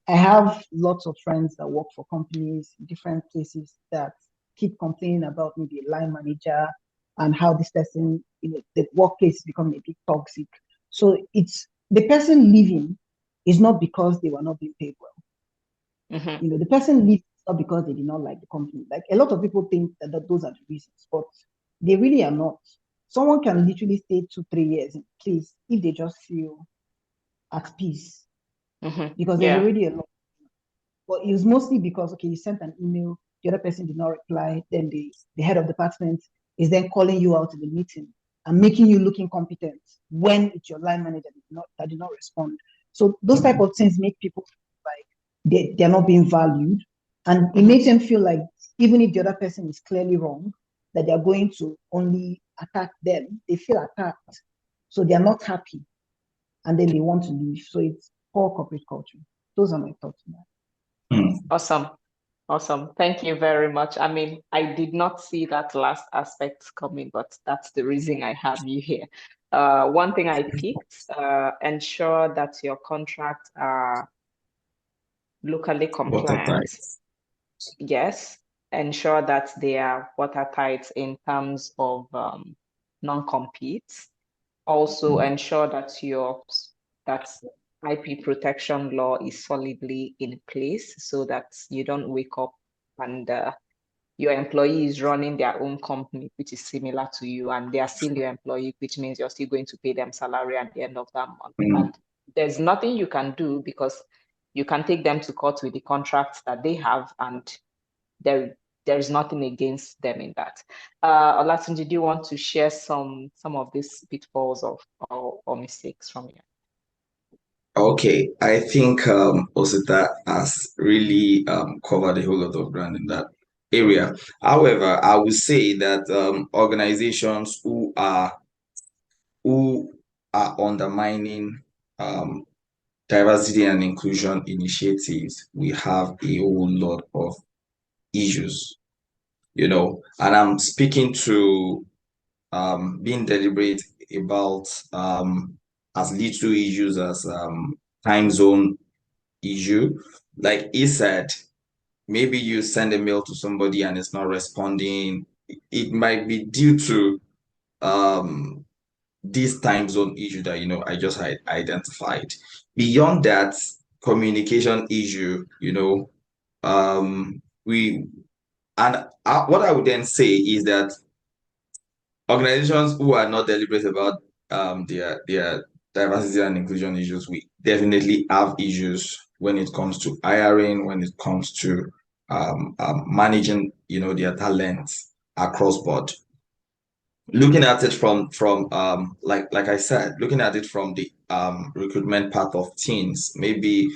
I have lots of friends that work for companies in different places that keep complaining about maybe a line manager and how this person, the workplace is becoming a bit toxic. So it's the person leaving is not because they were not being paid well. The person leaves not because they did not like the company. Like a lot of people think that those are the reasons, but they really are not. Someone can literally stay 2-3 years in place if they just feel at peace. Because there's already a lot. But it was mostly because, okay, you sent an email, the other person did not reply, then the head of department is then calling you out in the meeting and making you look incompetent when it's your line manager that did not respond. So those type of things make people like they're not being valued. And it makes them feel like even if the other person is clearly wrong, that they're going to only attack them. They feel attacked. So they're not happy. And then they want to leave. So it's poor corporate culture. Those are my thoughts on that. Awesome. Awesome. Thank you very much. I mean, I did not see that last aspect coming, but that's the reason I have you here. One thing I picked, ensure that your contracts are locally Watertight. compliant. Yes, ensure that they are watertight in terms of non-compete. Also ensure that that IP protection law is solidly in place so that you don't wake up and your employee is running their own company, which is similar to you, and they are still your employee, which means you're still going to pay them salary at the end of that month. And there's nothing you can do because you can take them to court with the contracts that they have, and there's nothing against them in that. Olatunji, do you want to share some of these pitfalls or mistakes from you? Okay, I think Osita has really covered a whole lot of ground in that area. However, I would say that organizations who are undermining diversity and inclusion initiatives, we have a whole lot of issues, and I'm speaking to being deliberate about as little issues as time zone issue. Like he said, maybe you send a mail to somebody and it's not responding. It might be due to this time zone issue that I just identified. Beyond that, communication issue, we and what I would then say is that organizations who are not deliberate about their diversity and inclusion issues, we definitely have issues when it comes to hiring, when it comes to managing, their talents across board. Looking at it from like I said, looking at it from the recruitment part of things, maybe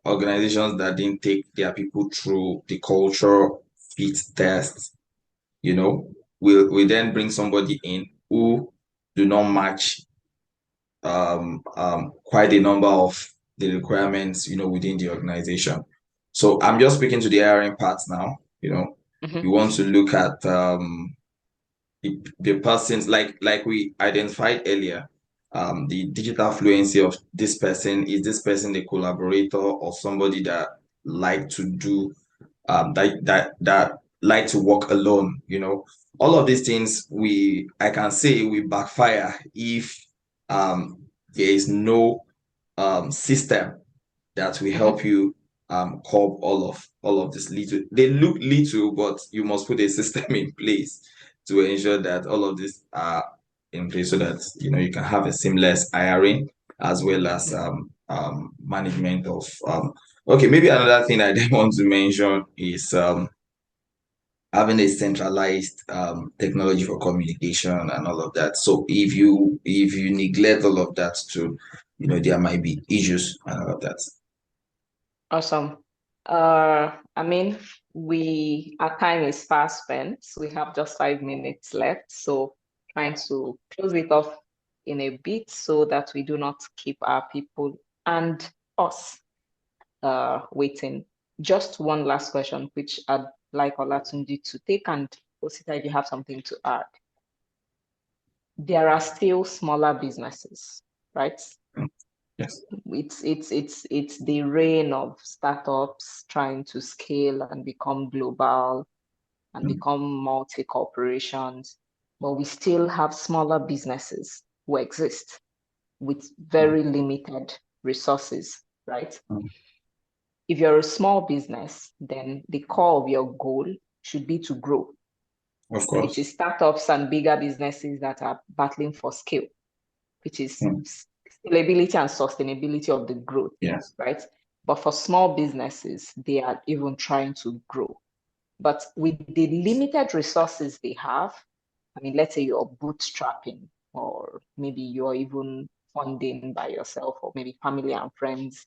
organizations that didn't take their people through the culture fit test, we then bring somebody in who do not match quite a number of the requirements, within the organization. So I'm just speaking to the hiring part now. We want to look at the persons like we identified earlier. The digital fluency of this person. Is this person a collaborator or somebody that like to do that like to work alone? All of these things I can say we backfire if there is no system that will help you curb all of this little. They look little, but you must put a system in place to ensure that all of this are in place so that you can have a seamless hiring as well as management of okay, maybe another thing I did want to mention is having a centralized technology for communication and all of that. So if you neglect all of that too, there might be issues and all of that. Awesome. I mean, our time is fast spent. We have just 5 minutes left. So trying to close it off in a bit so that we do not keep our people and us waiting. Just one last question, which I'd like Olatunji to take, and Osita, if you have something to add. There are still smaller businesses, right? Yes. It's the reign of startups trying to scale and become global and become multi-corporations, but we still have smaller businesses who exist with very limited resources, right? If you're a small business, then the core of your goal should be to grow. Of course. It is startups and bigger businesses that are battling for scale, which is scalability and sustainability of the growth, yes, right? But for small businesses, they are even trying to grow. But with the limited resources they have, I mean, let's say you're bootstrapping, or maybe you're even funding by yourself, or maybe family and friends.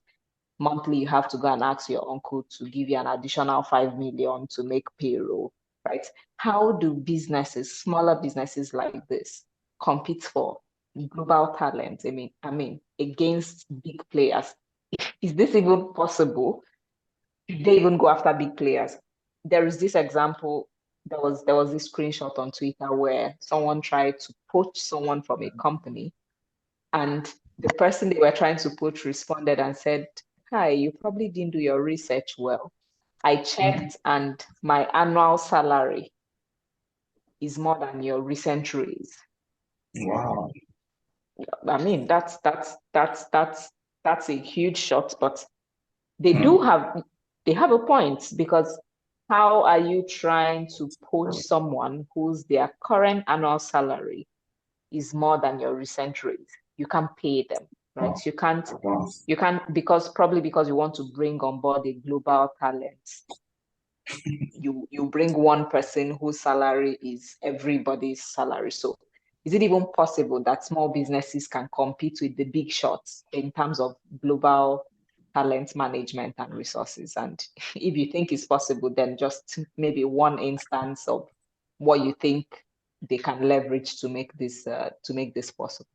Monthly, you have to go and ask your uncle to give you an additional 5 million to make payroll, right? How do businesses, smaller businesses like this, compete for global talent? I mean, against big players. Is this even possible? they even go after big players. There is this example, there was this screenshot on Twitter where someone tried to poach someone from a company, and the person they were trying to poach responded and said, "Hi, you probably didn't do your research well. I checked and my annual salary is more than your recent raise." Wow. I mean, that's a huge shot, but they Hmm. do have a point, because how are you trying to poach someone whose their current annual salary is more than your recent raise? You can't pay them, right? Wow. Wow. You can't, because you want to bring on board a global talent. You bring one person whose salary is everybody's salary. So is it even possible that small businesses can compete with the big shots in terms of global talent management and resources? And if you think it's possible, then just maybe one instance of what you think they can leverage to make this possible.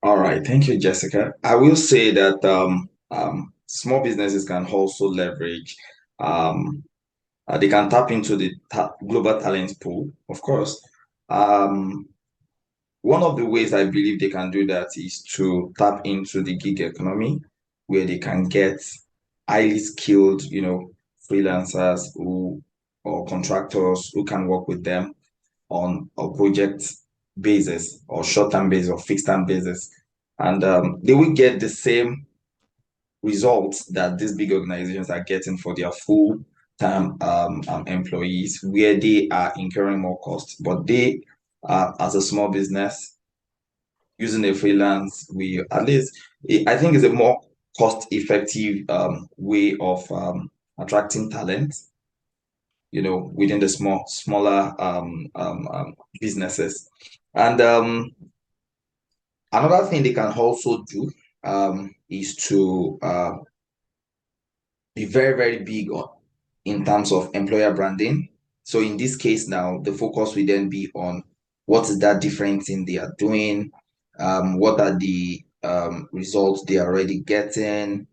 All right. Thank you, Jessica. I will say that small businesses can also leverage, they can tap into the global talent pool, of course. Um, One of the ways I believe they can do that is to tap into the gig economy, where they can get highly skilled, freelancers who or contractors who can work with them on a project basis or short-term basis or fixed-term basis. And they will get the same results that these big organizations are getting for their full-time employees, where they are incurring more costs. But they, as a small business, using a freelance, we at least I think is a more cost-effective way of attracting talent, within the smaller businesses. And another thing they can also do is to be very, very big in terms of employer branding. So in this case now, the focus will then be on what is that different thing they are doing, what are the results they are already getting.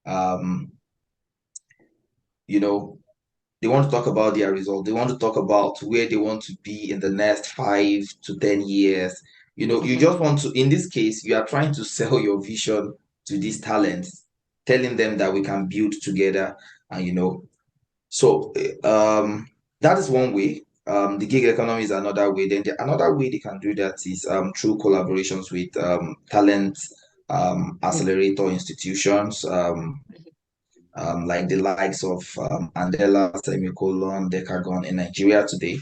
Um, you know, they want to talk about their results. They want to talk about where they want to be in the next 5 to 10 years. You just want to, in this case, you are trying to sell your vision to these talents, telling them that we can build together. And, so that is one way. The gig economy is another way. Then another way they can do that is through collaborations with talent accelerator institutions, like the likes of Andela, Semicolon, Decagon in Nigeria today.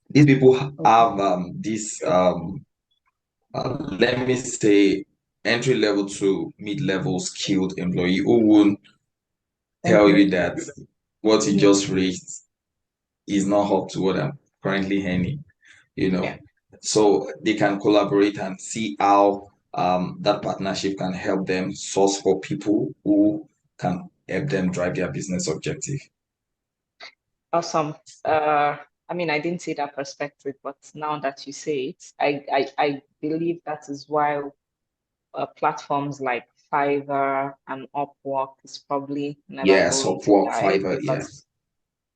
These people have this, let me say, entry level to mid level skilled employee who will tell you that what you just raised is not up to what I'm currently earning, Yeah. So they can collaborate and see how that partnership can help them source for people who can help them drive their business objective. Awesome. I mean, I didn't see that perspective, but now that you say it, I believe that is why platforms like Fiverr and Upwork is probably never Yes, going to Upwork, die, Fiverr, yeah. because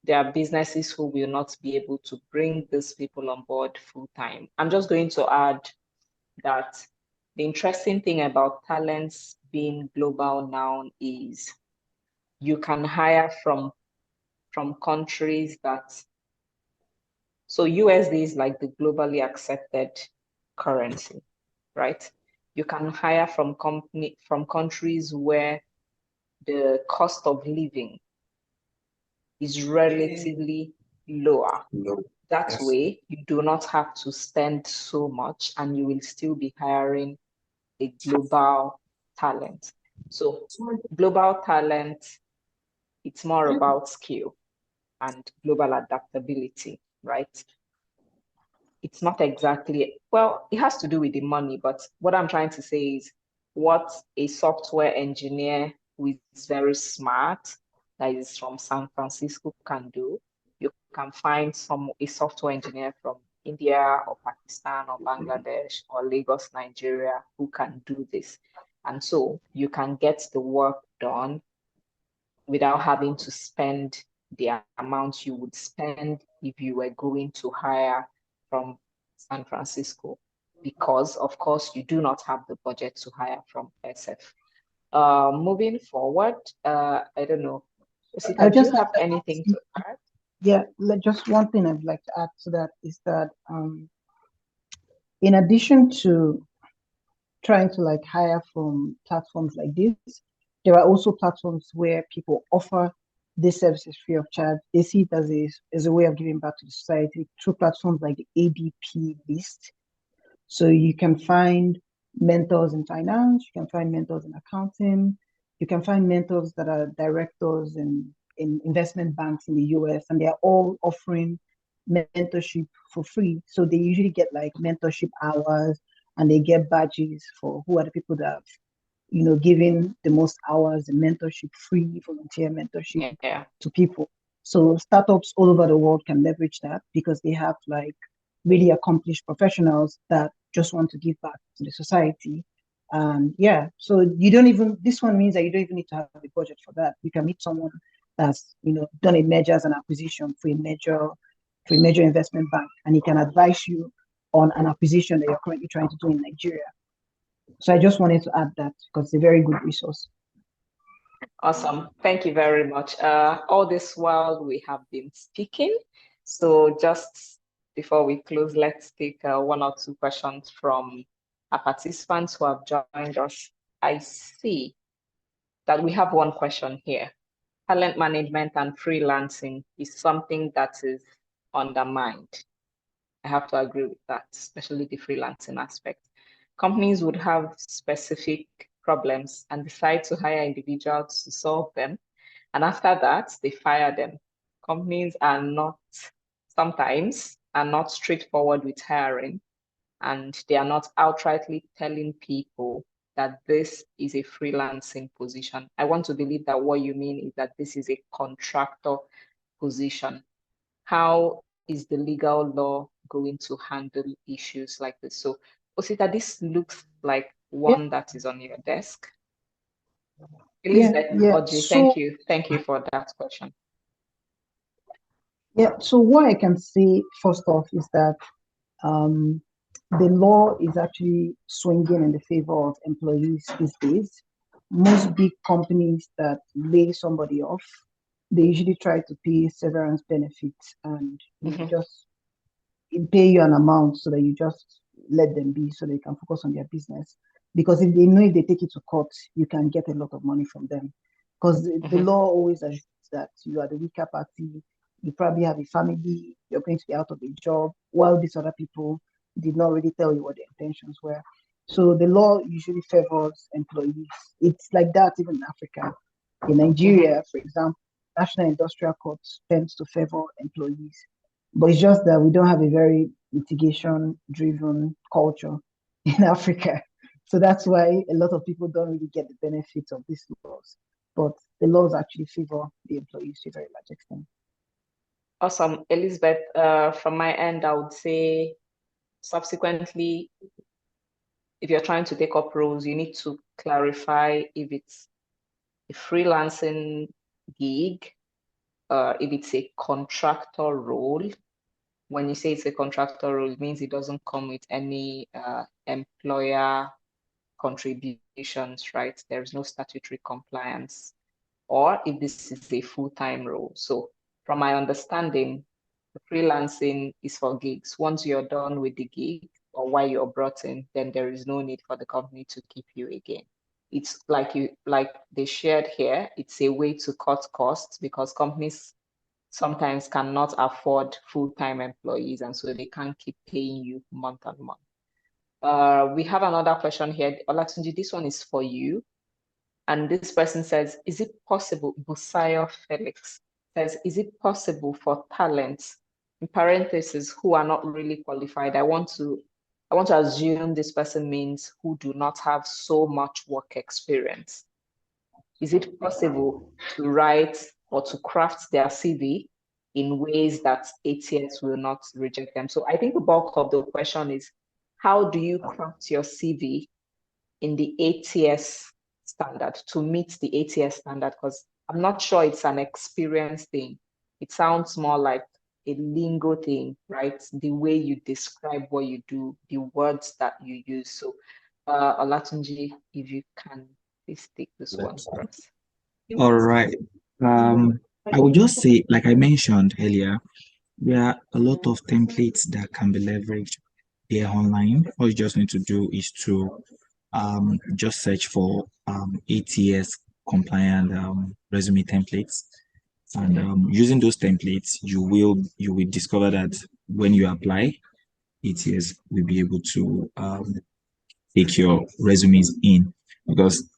there are businesses who will not be able to bring these people on board full time. I'm just going to add that the interesting thing about talents being global now is you can hire from countries that, so USD is like the globally accepted currency, right? You can hire from countries where the cost of living is relatively lower. No, That yes. way, you do not have to spend so much, and you will still be hiring a global talent. So global talent, it's more about skill and global adaptability, right? It's not exactly, well, it has to do with the money, but what I'm trying to say is what a software engineer who is very smart, that is from San Francisco, can do. You can find a software engineer from India or Pakistan or Bangladesh or Lagos, Nigeria, who can do this. And so you can get the work done without having to spend the amount you would spend if you were going to hire from San Francisco, because of course you do not have the budget to hire from SF. Moving forward, I don't know, I Osita, do you just have anything to add? Yeah, just one thing I'd like to add to that is that in addition to trying to like hire from platforms like this, there are also platforms where people offer these services free of charge. They see it as a way of giving back to the society through platforms like the ADP list. So you can find mentors in finance, you can find mentors in accounting, you can find mentors that are directors in investment banks in the US, and they're all offering mentorship for free. So they usually get like mentorship hours, and they get badges for who are the people that have given the most hours in mentorship, free volunteer mentorship Yeah. to people. So startups all over the world can leverage that because they have like really accomplished professionals that just want to give back to the society. And yeah, so this one means that you don't even need to have a budget for that. You can meet someone that's done a mergers and acquisition for a major investment bank, and he can advise you on an acquisition that you're currently trying to do in Nigeria. So I just wanted to add that because it's a very good resource. Awesome. Thank you very much. All this while we have been speaking. So just before we close, let's take one or two questions from our participants who have joined us. I see that we have one question here. Talent management and freelancing is something that is undermined. I have to agree with that, especially the freelancing aspect. Companies would have specific problems and decide to hire individuals to solve them. And after that, they fire them. Companies are not, sometimes, are not straightforward with hiring, and they are not outrightly telling people that this is a freelancing position. I want to believe that what you mean is that this is a contractor position. How is the legal law going to handle issues like this? So, Osita, this looks like one that is on your desk. Elizabeth Oji, So thank you for that question. so what I can say first off is that the law is actually swinging in the favor of employees these days. Most big companies that lay somebody off, they usually try to pay severance benefits and just pay you an amount so that you just let them be so they can focus on their business. Because if they know if they take it to court, you can get a lot of money from them. Because the law always assumes that you are the weaker party, you probably have a family, you're going to be out of a job, while these other people did not really tell you what their intentions were. So the law usually favors employees. It's like that even in Africa. In Nigeria, for example, National Industrial Court tends to favor employees. But it's just that we don't have a very litigation-driven culture in Africa. So that's why a lot of people don't really get the benefits of these laws. But the laws actually favor the employees to a very large extent. Awesome. Elizabeth, from my end, I would say subsequently, if you're trying to take up roles, you need to clarify if it's a freelancing gig, if it's a contractor role. When you say it's a contractor role, it means it doesn't come with any employer contributions, right? There's no statutory compliance. Or if this is a full-time role. So from my understanding, the freelancing is for gigs. Once you're done with the gig or while you're brought in, then there is no need for the company to keep you again. It's like they shared here, it's a way to cut costs because companies sometimes cannot afford full-time employees, and so they can't keep paying you month on month. We have another question here. Olatunji, this one is for you. And this person says, is it possible, Busayo Felix says, is it possible for talents, in parentheses, who are not really qualified? I want to assume this person means who do not have so much work experience. Is it possible to write or to craft their CV in ways that ATS will not reject them? So I think the bulk of the question is, how do you craft your CV in the ATS standard to meet the ATS standard? Because I'm not sure it's an experience thing. It sounds more like a lingo thing, right? The way you describe what you do, the words that you use. So, Olatunji, if you can, please take this one for us. All right. I would just say, like I mentioned earlier, there are a lot of templates that can be leveraged here online. All you just need to do is to just search for ATS compliant resume templates. And using those templates, you will discover that when you apply, ATS will be able to take your resumes in, because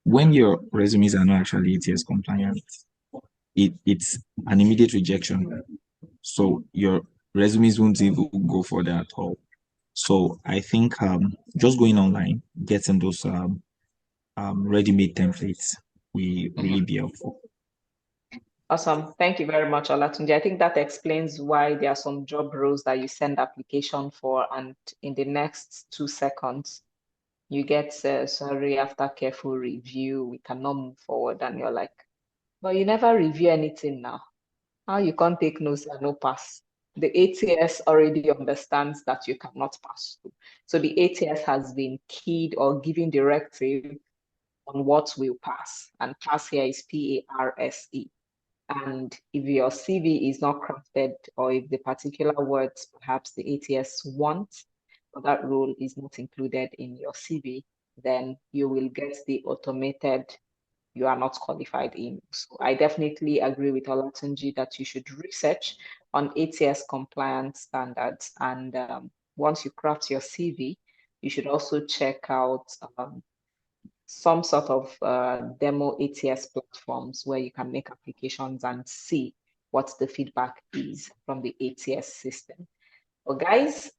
when your resumes are not actually ATS compliant, it's an immediate rejection. So your resumes won't even go further at all. So I think just going online, getting those ready-made templates will really be helpful. Awesome. Thank you very much, Olatunji. I think that explains why there are some job roles that you send application for, and in the next 2 seconds, you get, sorry, after careful review, we cannot move forward. And you're like, but you never review anything now. How you can't take notes and no pass? The ATS already understands that you cannot pass through. So the ATS has been keyed or given directive on what will pass. And pass here is PARSE. And if your CV is not crafted, or if the particular words perhaps the ATS wants for that role is not included in your CV, then you will get the automated "you are not qualified" in. So I definitely agree with Olatunji that you should research on ATS compliance standards. And once you craft your CV, you should also check out some sort of demo ATS platforms where you can make applications and see what the feedback is from the ATS system. Well, guys,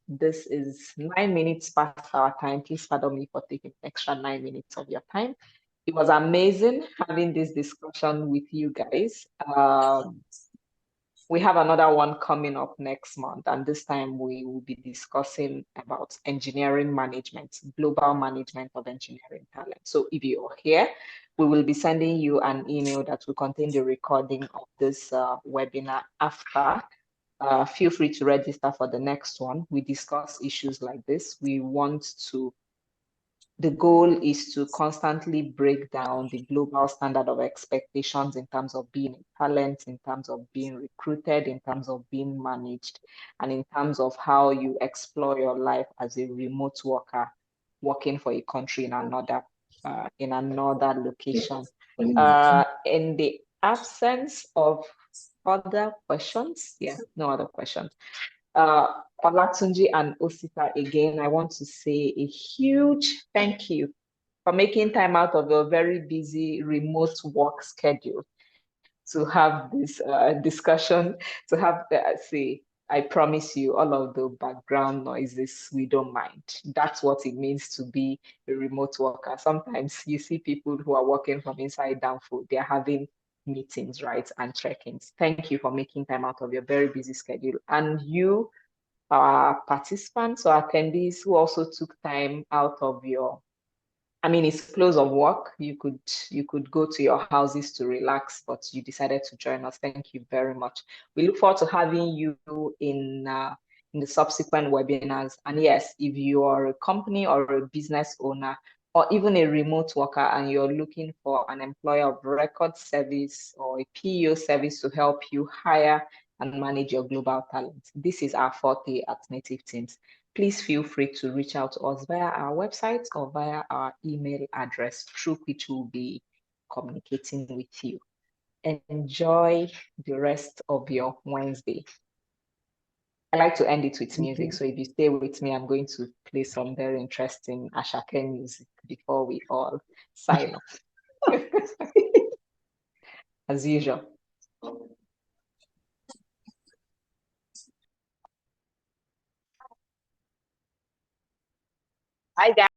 this is 9 minutes past our time. Please pardon me for taking extra 9 minutes of your time. It was amazing having this discussion with you guys. We have another one coming up next month, and this time we will be discussing about engineering management, global management of engineering talent. So if you're here, we will be sending you an email that will contain the recording of this webinar after. Feel free to register for the next one. We discuss issues like this. The goal is to constantly break down the global standard of expectations in terms of being a talent, in terms of being recruited, in terms of being managed, and in terms of how you explore your life as a remote worker working for a country in another location. In the absence of other questions, no other questions. Olatunji and Osita, again, I want to say a huge thank you for making time out of your very busy remote work schedule to have this discussion, to have, I promise you, all of the background noises, we don't mind. That's what it means to be a remote worker. Sometimes you see people who are working from inside down food, they're having meetings, right, and check-ins. Thank you for making time out of your very busy schedule. And you, our participants or attendees who also took time out of your, it's close of work. You could go to your houses to relax, but you decided to join us. Thank you very much. We look forward to having you in the subsequent webinars. And yes, if you are a company or a business owner, or even a remote worker, and you're looking for an employer of record service or a PEO service to help you hire and manage your global talent, this is our forte at Native Teams. Please feel free to reach out to us via our website or via our email address, through which we'll be communicating with you. Enjoy the rest of your Wednesday. I like to end it with music. So if you stay with me, I'm going to play some very interesting Ashake music before we all sign off. As usual. Hi, guys.